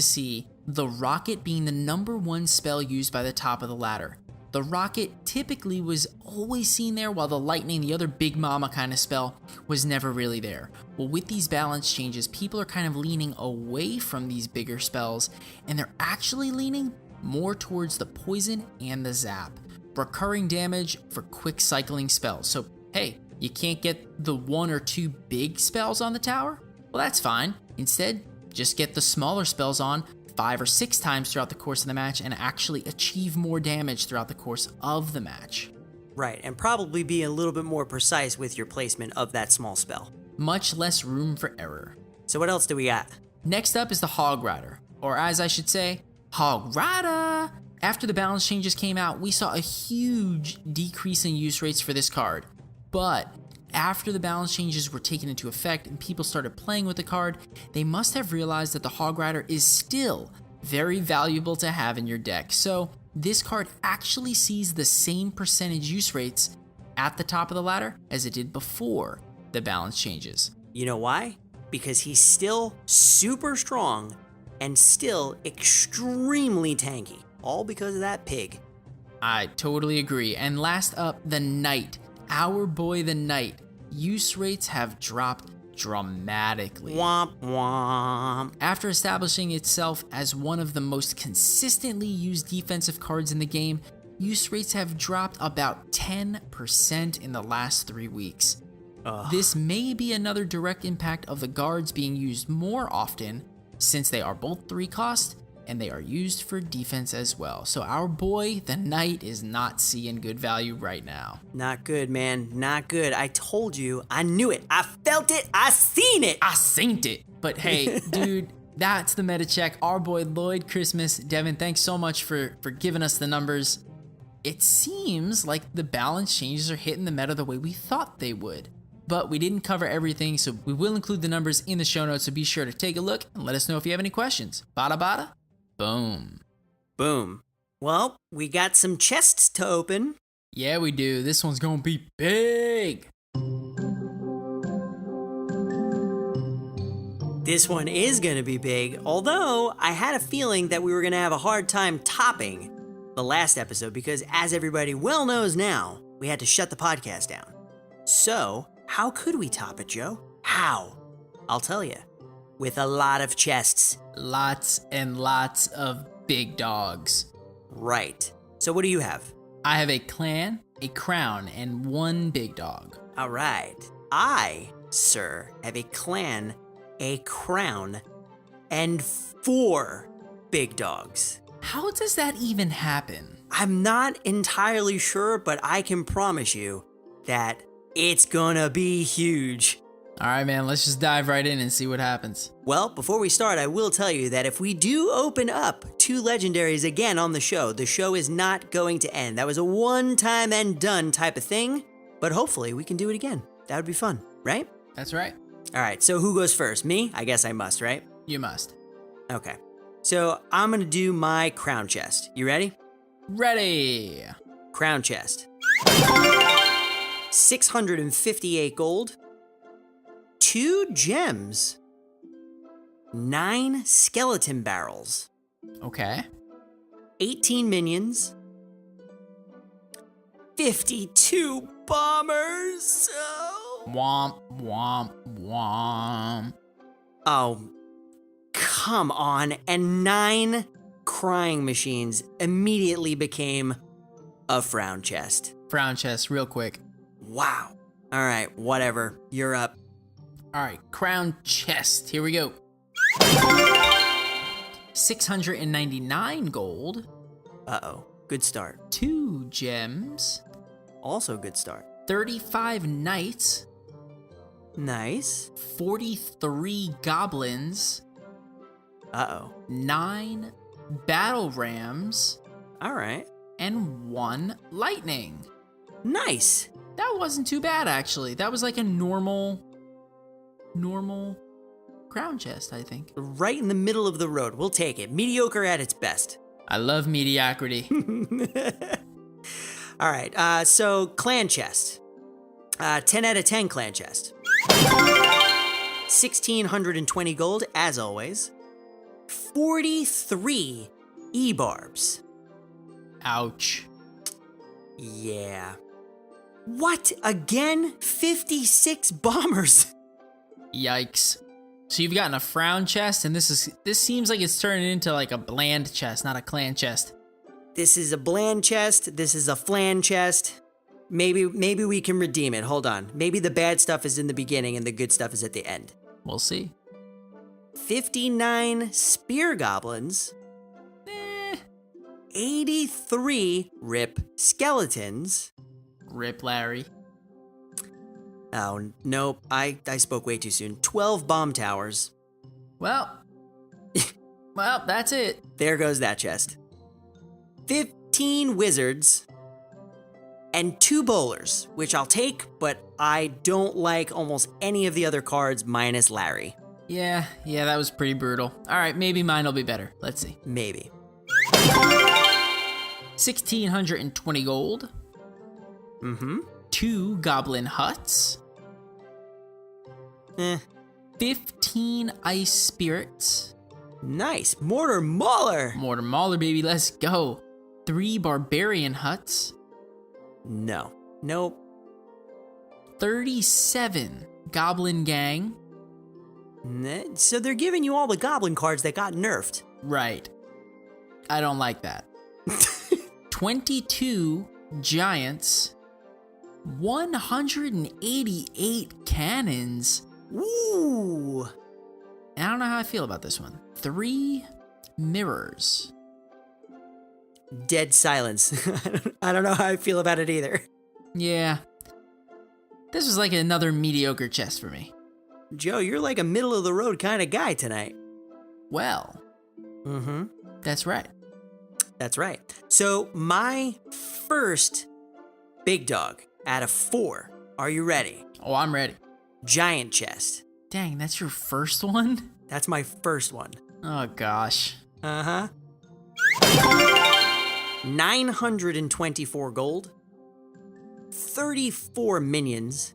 see the rocket being the number one spell used by the top of the ladder. The rocket typically was always seen there, while the lightning, the other big mama kind of spell, was never really there. Well, with these balance changes, people are kind of leaning away from these bigger spells, and they're actually leaning more towards the poison and the zap. Recurring damage for quick cycling spells. So, hey, you can't get the 1 or 2 big spells on the tower? Well, that's fine. Instead, just get the smaller spells on 5 or 6 times throughout the course of the match and actually achieve more damage throughout the course of the match. Right, and probably be a little bit more precise with your placement of that small spell. Much less room for error. So what else do we got? Next up is the Hog Rider, or as I should say, Hog Rider! After the balance changes came out, we saw a huge decrease in use rates for this card. But after the balance changes were taken into effect and people started playing with the card, they must have realized that the Hog Rider is still very valuable to have in your deck. So this card actually sees the same percentage use rates at the top of the ladder as it did before the balance changes. You know why? Because he's still super strong and still extremely tanky. All because of that pig. I totally agree. And last up, the Knight. Our boy, the Knight. Use rates have dropped dramatically. Womp womp. After establishing itself as one of the most consistently used defensive cards in the game, use rates have dropped about 10% in the last 3 weeks. This may be another direct impact of the guards being used more often, since they are both 3 cost and they are used for defense as well. So our boy, the Knight, is not seeing good value right now. Not good, man. Not good. I told you. I knew it. I felt it. I seen it. I synced it. But hey, dude, that's the meta check. Our boy Lloyd Christmas. Devin, thanks so much for giving us the numbers. It seems like the balance changes are hitting the meta the way we thought they would. But we didn't cover everything, so we will include the numbers in the show notes, so be sure to take a look and let us know if you have any questions. Bada bada, boom. Boom. Well, we got some chests to open. Yeah, we do. This one's gonna be big. This one is gonna be big, although I had a feeling that we were gonna have a hard time topping the last episode because, as everybody well knows now, we had to shut the podcast down. So, how could we top it, Joe? How? I'll tell you. With a lot of chests. Lots and lots of big dogs. Right. So what do you have? I have a clan, a crown, and 1 big dog. All right. I, sir, have a clan, a crown, and 4 big dogs. How does that even happen? I'm not entirely sure, but I can promise you that it's gonna be huge. All right, man, let's just dive right in and see what happens. Well, before we start, I will tell you that if we do open up 2 legendaries again on the show is not going to end. That was a one-time and done type of thing, but hopefully we can do it again. That would be fun, right? That's right. All right, so who goes first? Me? I guess I must, right? You must. Okay. So I'm gonna do my crown chest. You ready? Ready. Crown chest. 658 gold. 2 gems. 9 skeleton barrels. Okay. 18 minions. 52 bombers. Oh. Womp, womp, womp. Oh, come on. And 9 crying machines immediately became a frown chest. Frown chest, real quick. Wow. All right, whatever. You're up. All right, crown chest. Here we go. 699 gold. Uh-oh. Good start. 2 gems. Also good start. 35 knights. Nice. 43 goblins. Uh-oh. 9 battle rams. All right. And 1 lightning. Nice. That wasn't too bad, actually. That was like a normal crown chest, I think. Right in the middle of the road. We'll take it. Mediocre at its best. I love mediocrity. All right, so clan chest. 10 out of 10 clan chest. 1,620 gold, as always. 43 E-barbs. Ouch. Yeah. What? Again? 56 bombers. Yikes. So you've gotten a frown chest, and this seems like it's turning into like a bland chest, not a clan chest. This is a bland chest. This is a flan chest. Maybe we can redeem it. Hold on. Maybe the bad stuff is in the beginning and the good stuff is at the end. We'll see. 59 spear goblins. 83 rip skeletons. Rip Larry. Oh, nope. I spoke way too soon. 12 bomb towers. Well, that's it. There goes that chest. 15 wizards. And 2 bowlers, which I'll take, but I don't like almost any of the other cards minus Larry. Yeah, that was pretty brutal. All right, maybe mine will be better. Let's see. Maybe. 1,620 gold. 2 goblin huts. 15 ice spirits. Nice. Mortar Mauler. Mortar Mauler, baby, let's go. 3 barbarian huts. No. Nope. 37 goblin gang. So they're giving you all the goblin cards that got nerfed. Right. I don't like that. 22 giants. 188 cannons. Ooh. I don't know how I feel about this one. 3 mirrors. Dead silence. I don't know how I feel about it either. Yeah. This was like another mediocre chest for me. Joe, you're like a middle of the road kind of guy tonight. Well. Mm-hmm. That's right. That's right. So my first big dog out of 4. Are you ready? Oh, I'm ready. Giant chest. Dang, that's your first one? That's my first one. Oh, gosh. Uh-huh. 924 gold. 34 minions.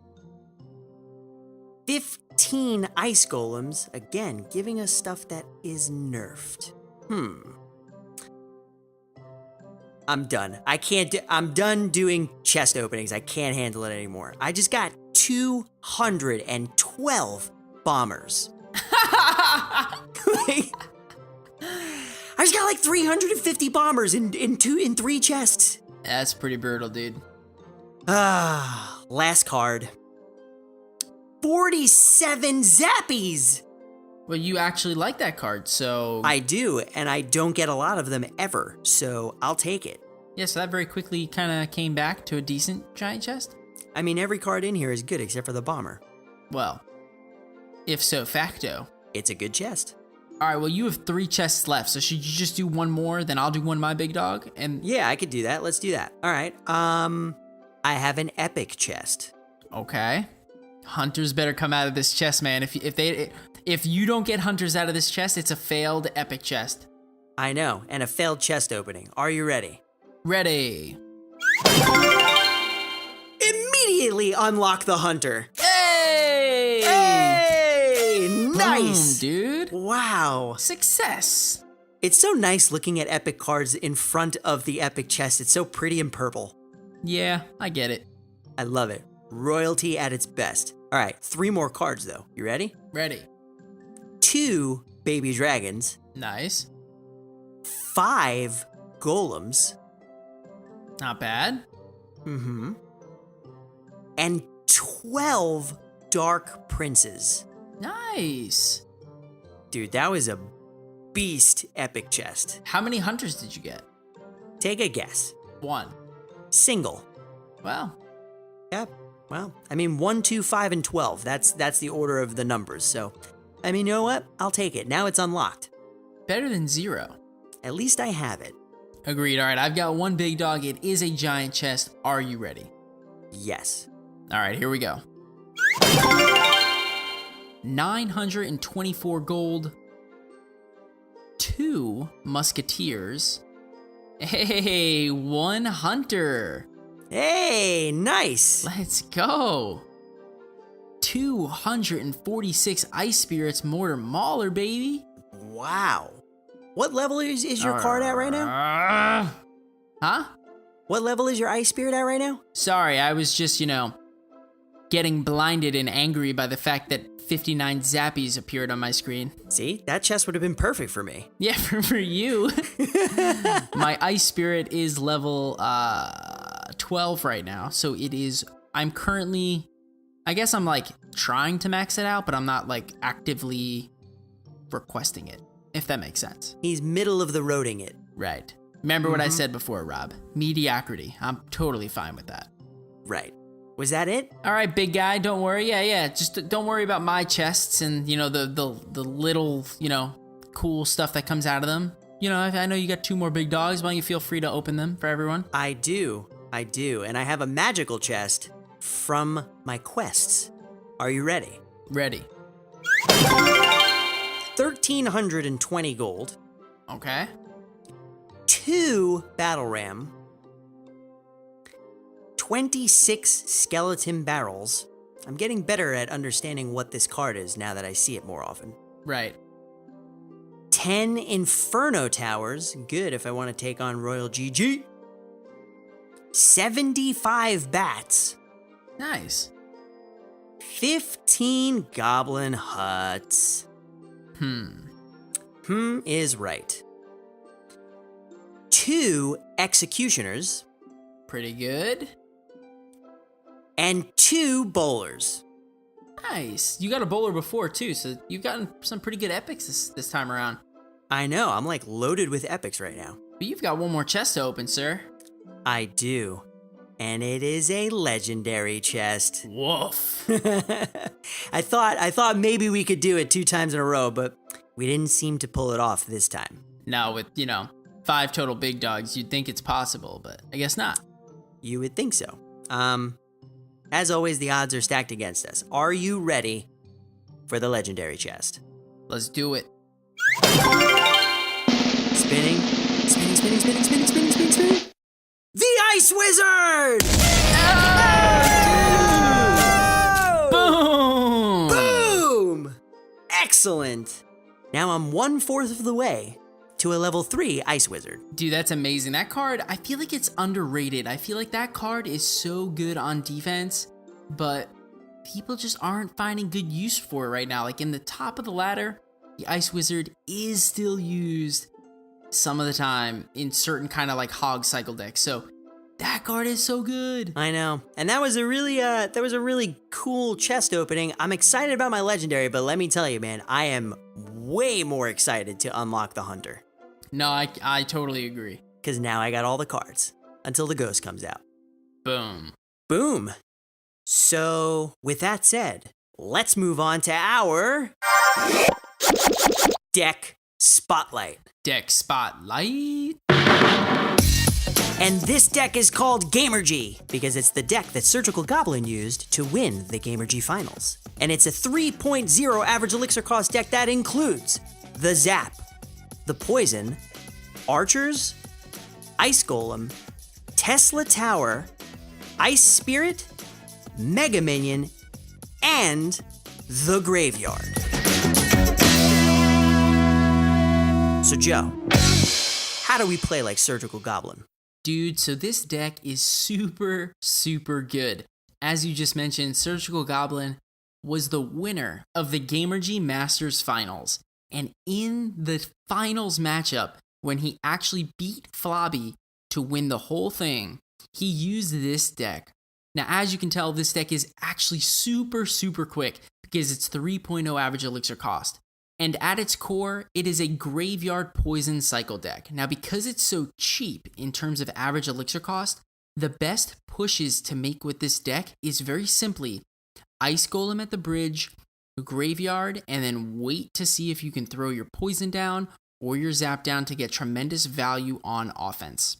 15 ice golems. Again, giving us stuff that is nerfed. I'm done. I'm done doing chest openings. I can't handle it anymore. I just got 212 bombers. I just got like 350 bombers in 3 chests. That's pretty brutal, dude. Last card. 47 zappies. Well, you actually like that card, so... I do, and I don't get a lot of them ever, so I'll take it. Yeah, so that very quickly kind of came back to a decent giant chest? I mean, every card in here is good except for the bomber. Well, if so facto. It's a good chest. All right, well, you have 3 chests left, so should you just do one more, then I'll do one my big dog? And yeah, I could do that. Let's do that. All right. I have an epic chest. Okay. Hunters better come out of this chest, man. If you don't get hunters out of this chest, it's a failed epic chest. I know, and a failed chest opening. Are you ready? Ready. Immediately unlock the hunter. Hey! Hey! Nice! Boom, dude. Wow. Success. It's so nice looking at epic cards in front of the epic chest. It's so pretty and purple. Yeah, I get it. I love it. Royalty at its best. All right, 3 more cards though. You ready? Ready. 2 baby dragons. Nice. 5 golems. Not bad. Mm-hmm. And 12 dark princes. Nice. Dude, that was a beast epic chest. How many hunters did you get? Take a guess. 1. Single. Well. Yep. Well, I mean, 1, 2, 5, and 12. That's the order of the numbers. So, I mean, you know what? I'll take it. Now it's unlocked. Better than 0. At least I have it. Agreed. All right, I've got 1 big dog. It is a giant chest. Are you ready? Yes. All right, here we go. 924 gold. 2 musketeers. Hey, 1 hunter. Hey, nice. Let's go. 246 ice spirits mortar mauler, baby. Wow. What level is your card at right now? Huh? What level is your ice spirit at right now? Sorry, I was just, getting blinded and angry by the fact that 59 zappies appeared on my screen. See, that chest would have been perfect for me. Yeah, for you. My ice spirit is level 12 right now, so I'm currently, I guess I'm like trying to max it out, but I'm not like actively requesting it, if that makes sense. He's middle of the roading it. Right. Remember what I said before, Rob. Mediocrity. I'm totally fine with that. Right. Was that it? All right, big guy, don't worry. Yeah. Just don't worry about my chests and, the little, cool stuff that comes out of them. I know you got 2 more big dogs. Why don't you feel free to open them for everyone? I do. And I have a magical chest from my quests. Are you ready? Ready. 1,320 gold. Okay. 2 battle ram. 26 skeleton barrels. I'm getting better at understanding what this card is now that I see it more often. Right. 10 Inferno Towers, good if I want to take on Royal GG. 75 Bats. Nice. 15 Goblin Huts. Is right. 2 Executioners. Pretty good. And 2 Bowlers. Nice. You got a bowler before, too, so you've gotten some pretty good epics this time around. I know, I'm like loaded with epics right now. But you've got one more chest to open, sir. I do. And it is a legendary chest. Woof. I thought maybe we could do it 2 times in a row, but we didn't seem to pull it off this time. Now, with, 5 total big dogs, you'd think it's possible, but I guess not. You would think so. As always, the odds are stacked against us. Are you ready for the legendary chest? Let's do it. Spinning. The Ice Wizard! Oh! Boom! Excellent. Now I'm 1/4 of the way to a level 3 Ice Wizard. Dude, that's amazing. That card, I feel like it's underrated. I feel like that card is so good on defense, but people just aren't finding good use for it right now. Like in the top of the ladder, the Ice Wizard is still used some of the time in certain kind of like hog cycle decks. So that card is so good. I know. And that was a really cool chest opening. I'm excited about my legendary, but let me tell you, man, I am way more excited to unlock the Hunter. No, I totally agree. Because now I got all the cards until the ghost comes out. Boom. Boom. So, with that said, let's move on to our deck spotlight. Deck spotlight. And this deck is called Gamergy because it's the deck that Surgical Goblin used to win the Gamergy Finals. And it's a 3.0 average elixir cost deck that includes the Zap, the Poison, Archers, Ice Golem, Tesla Tower, Ice Spirit, Mega Minion, and the Graveyard. So Joe, how do we play like Surgical Goblin? Dude, so this deck is super, super good. As you just mentioned, Surgical Goblin was the winner of the Gamergy Masters Finals. And in the finals matchup, when he actually beat Flobby to win the whole thing, he used this deck. Now, as you can tell, this deck is actually super, super quick because it's 3.0 average elixir cost. And at its core, it is a graveyard poison cycle deck. Now, because it's so cheap in terms of average elixir cost, the best pushes to make with this deck is very simply Ice Golem at the bridge, graveyard, and then wait to see if you can throw your poison down or your zap down to get tremendous value on offense.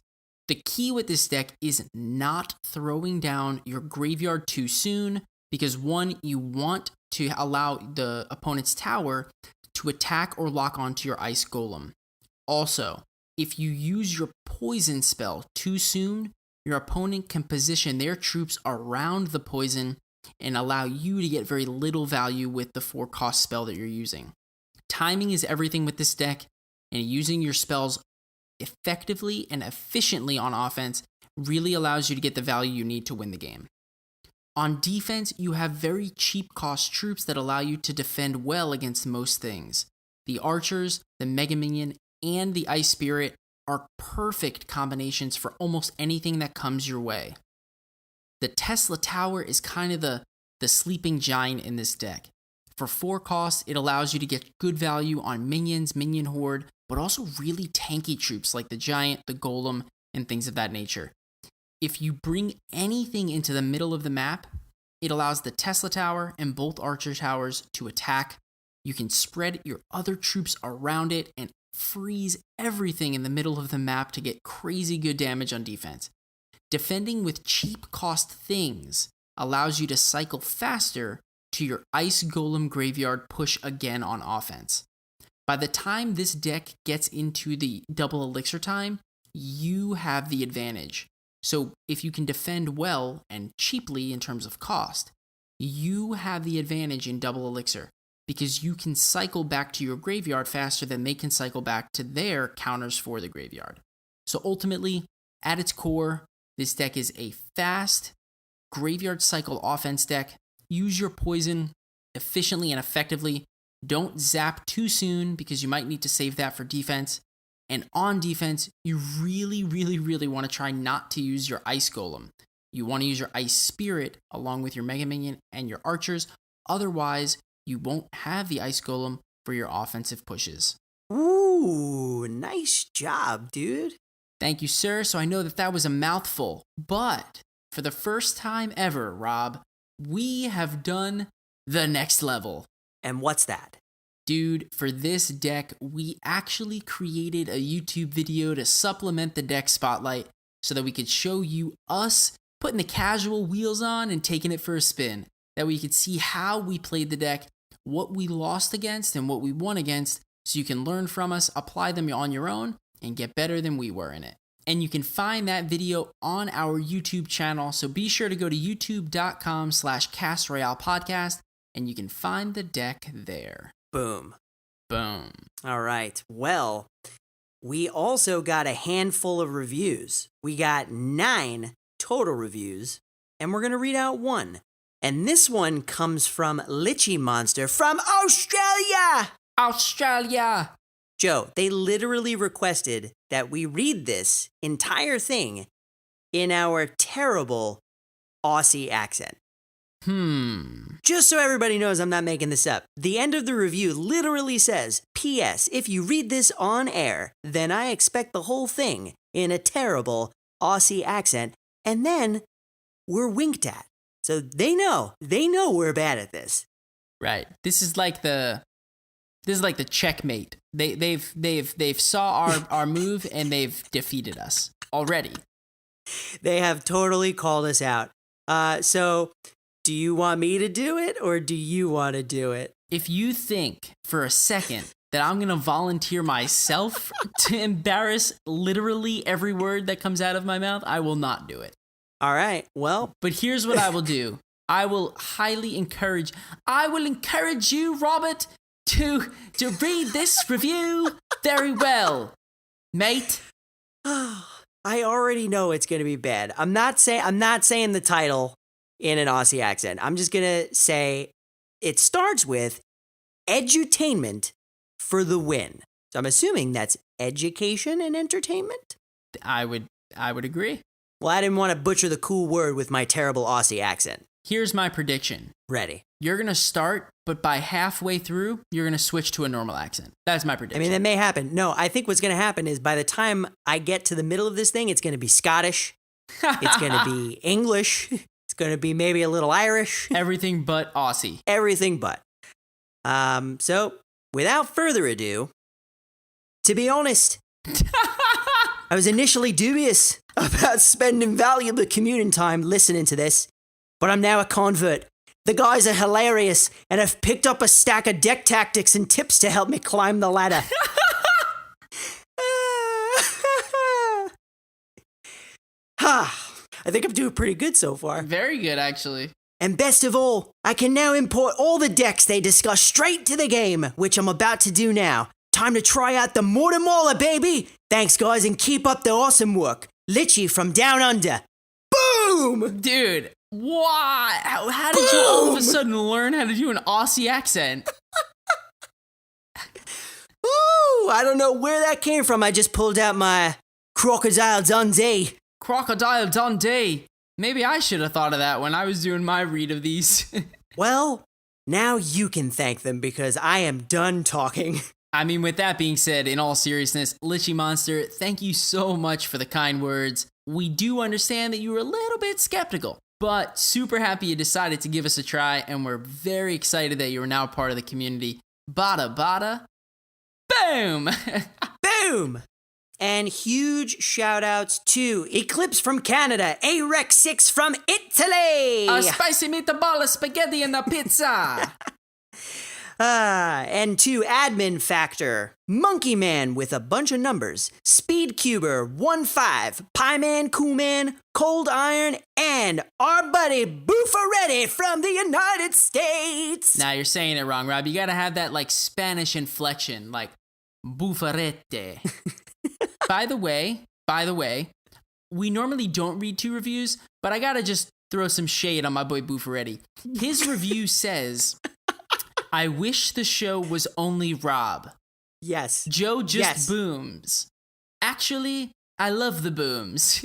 The key with this deck is not throwing down your graveyard too soon, because one, you want to allow the opponent's tower to attack or lock onto your Ice Golem. Also, if you use your poison spell too soon, your opponent can position their troops around the poison and allow you to get very little value with the 4-cost spell that you're using. Timing is everything with this deck, and using your spells effectively and efficiently on offense really allows you to get the value you need to win the game. On defense, you have very cheap cost troops that allow you to defend well against most things. The Archers, the Mega Minion, and the Ice Spirit are perfect combinations for almost anything that comes your way. The Tesla Tower is kind of the sleeping giant in this deck. For 4 costs, it allows you to get good value on minions, minion horde, but also really tanky troops like the Giant, the Golem, and things of that nature. If you bring anything into the middle of the map, it allows the Tesla Tower and both Archer Towers to attack. You can spread your other troops around it and freeze everything in the middle of the map to get crazy good damage on defense. Defending with cheap cost things allows you to cycle faster to your Ice Golem graveyard push again on offense. By the time this deck gets into the double elixir time, you have the advantage. So if you can defend well and cheaply in terms of cost, you have the advantage in double elixir because you can cycle back to your graveyard faster than they can cycle back to their counters for the graveyard. So ultimately, at its core, this deck is a fast graveyard cycle offense deck. Use your poison efficiently and effectively. Don't zap too soon because you might need to save that for defense. And on defense, you really, really, really want to try not to use your Ice Golem. You want to use your Ice Spirit along with your Mega Minion and your archers. Otherwise, you won't have the Ice Golem for your offensive pushes. Ooh, nice job, dude. Thank you, sir. So I know that was a mouthful, but for the first time ever, Rob, we have done the next level. And what's that? Dude, for this deck, we actually created a YouTube video to supplement the deck spotlight so that we could show you us putting the casual wheels on and taking it for a spin. That way you could see how we played the deck, what we lost against and what we won against, so you can learn from us, apply them on your own, and get better than we were in it. And you can find that video on our YouTube channel, so be sure to go to youtube.com/CastRoyalePodcast, and you can find the deck there. Boom. Boom. All right. Well, we also got a handful of reviews. We got 9 total reviews, and we're going to read out one. And this one comes from Litchi Monster from Australia! Australia! Joe, they literally requested that we read this entire thing in our terrible Aussie accent. Just so everybody knows I'm not making this up, the end of the review literally says, P.S. If you read this on air, then I expect the whole thing in a terrible Aussie accent, and then we're winked at. So they know we're bad at this. Right. This is like the checkmate. They've saw our move and they've defeated us already. They have totally called us out. So do you want me to do it or do you want to do it? If you think for a second that I'm going to volunteer myself to embarrass literally every word that comes out of my mouth, I will not do it. All right. Well, but here's what I will do. I will encourage you, Robert, to read this review very well, mate. I already know it's going to be bad. I'm not saying the title in an Aussie accent. I'm just going to say it starts with edutainment for the win. So I'm assuming that's education and entertainment? I would agree. Well, I didn't want to butcher the cool word with my terrible Aussie accent. Here's my prediction. Ready. You're going to start, but by halfway through, you're going to switch to a normal accent. That's my prediction. I mean, that may happen. No, I think what's going to happen is by the time I get to the middle of this thing, it's going to be Scottish. It's going to be English. It's going to be maybe a little Irish. Everything but Aussie. Everything but. So, without further ado, to be honest, I was initially dubious about spending valuable commuting time listening to this, but I'm now a convert. The guys are hilarious, and I've picked up a stack of deck tactics and tips to help me climb the ladder. I think I'm doing pretty good so far. Very good, actually. And best of all, I can now import all the decks they discuss straight to the game, which I'm about to do now. Time to try out the Mortar Mauler, baby! Thanks, guys, and keep up the awesome work. Litchi from Down Under. Boom! Dude, what? How did you all of a sudden learn how to do an Aussie accent? Ooh, I don't know where that came from. I just pulled out my Crocodile Dundee. Crocodile Dundee. Maybe I should have thought of that when I was doing my read of these. Well, now you can thank them because I am done talking. I mean, with that being said, in all seriousness, Litchi Monster, thank you so much for the kind words. We do understand that you were a little bit skeptical, but super happy you decided to give us a try, and we're very excited that you are now part of the community. Bada bada, boom! Boom! And huge shout outs to Eclipse from Canada, A-Rex6 from Italy! A spicy meatball, spaghetti, and a pizza! And to admin factor, Monkey Man with a bunch of numbers, Speed Cuber 15, Pie Man, Cool Man, Cold Iron, and our buddy Buffaretti from the United States. Now you're saying it wrong, Rob. You gotta have that like Spanish inflection, like Buffarete. By the way, we normally don't read 2 reviews, but I gotta just throw some shade on my boy Buffaretti. His review says, I wish the show was only Rob. Yes. Joe just booms. Actually, I love the booms.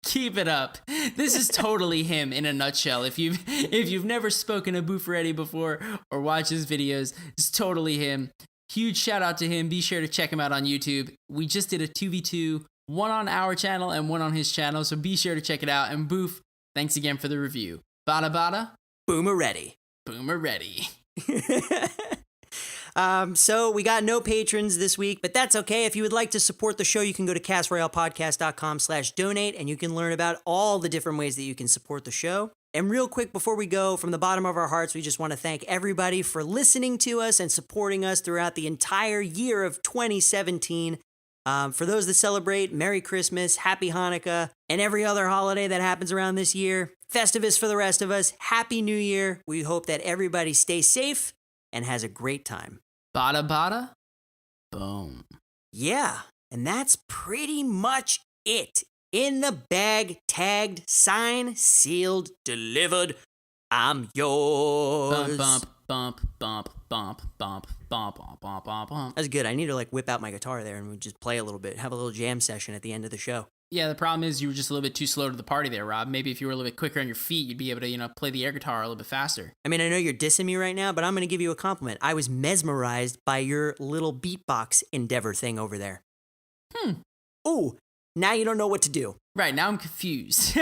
Keep it up. This is totally him in a nutshell. If you've never spoken to Buffaretti before or watched his videos, it's totally him. Huge shout out to him. Be sure to check him out on YouTube. We just did a 2v2, one on our channel and one on his channel, so be sure to check it out. And Boof, thanks again for the review. Bada bada. Boomeretti. Boomeretti. So we got no patrons this week, but that's okay. If you would like to support the show, you can go to castroyalepodcast.com/donate, and you can learn about all the different ways that you can support the show. And real quick, before we go, from the bottom of our hearts, we just want to thank everybody for listening to us and supporting us throughout the entire year of 2017. For those that celebrate, Merry Christmas, Happy Hanukkah, and every other holiday that happens around this year. Festivus for the rest of us. Happy New Year. We hope that everybody stays safe and has a great time. Bada bada. Boom. Yeah, and that's pretty much it. In the bag, tagged, signed, sealed, delivered. I'm yours. Bump, bump, bump, bump, bump, bump, bump, bump, bump, bump. That's good. I need to like whip out my guitar there and we just play a little bit, have a little jam session at the end of the show. Yeah, the problem is you were just a little bit too slow to the party there, Rob. Maybe if you were a little bit quicker on your feet, you'd be able to, play the air guitar a little bit faster. I mean, I know you're dissing me right now, but I'm going to give you a compliment. I was mesmerized by your little beatbox endeavor thing over there. Ooh, now you don't know what to do. Right, now I'm confused.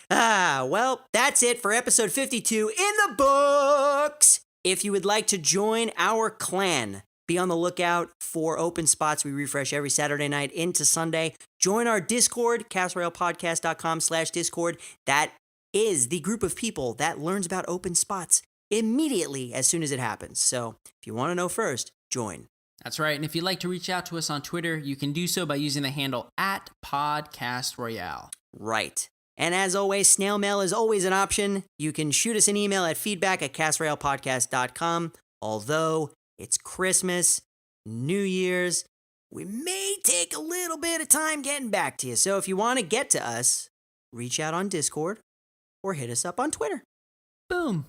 Well, that's it for episode 52 in the books. If you would like to join our clan, be on the lookout for open spots. We refresh every Saturday night into Sunday. Join our Discord, castroyalepodcast.com/Discord. That is the group of people that learns about open spots immediately as soon as it happens. So if you want to know first, join. That's right. And if you'd like to reach out to us on Twitter, you can do so by using the handle @PodcastRoyale. Right. And as always, snail mail is always an option. You can shoot us an email at feedback@castroyalepodcast.com. Although it's Christmas, New Year's, we may take a little bit of time getting back to you. So if you want to get to us, reach out on Discord or hit us up on Twitter. Boom.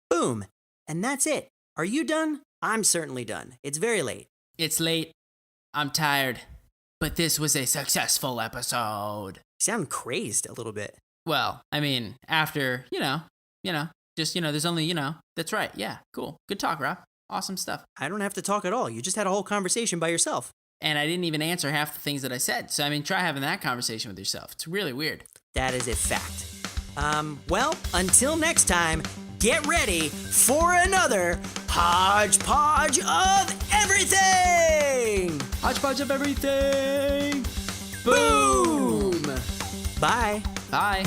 Boom. And that's it. Are you done? I'm certainly done. It's very late. It's late. I'm tired. But this was a successful episode. You sound crazed a little bit. Well, I mean, after, there's only, that's right. Yeah, cool. Good talk, Rob. Awesome stuff. I don't have to talk at all. You just had a whole conversation by yourself. And I didn't even answer half the things that I said. So, I mean, try having that conversation with yourself. It's really weird. That is a fact. Well, until next time, get ready for another hodgepodge of everything! Hodgepodge of everything! Boom! Bye. Bye.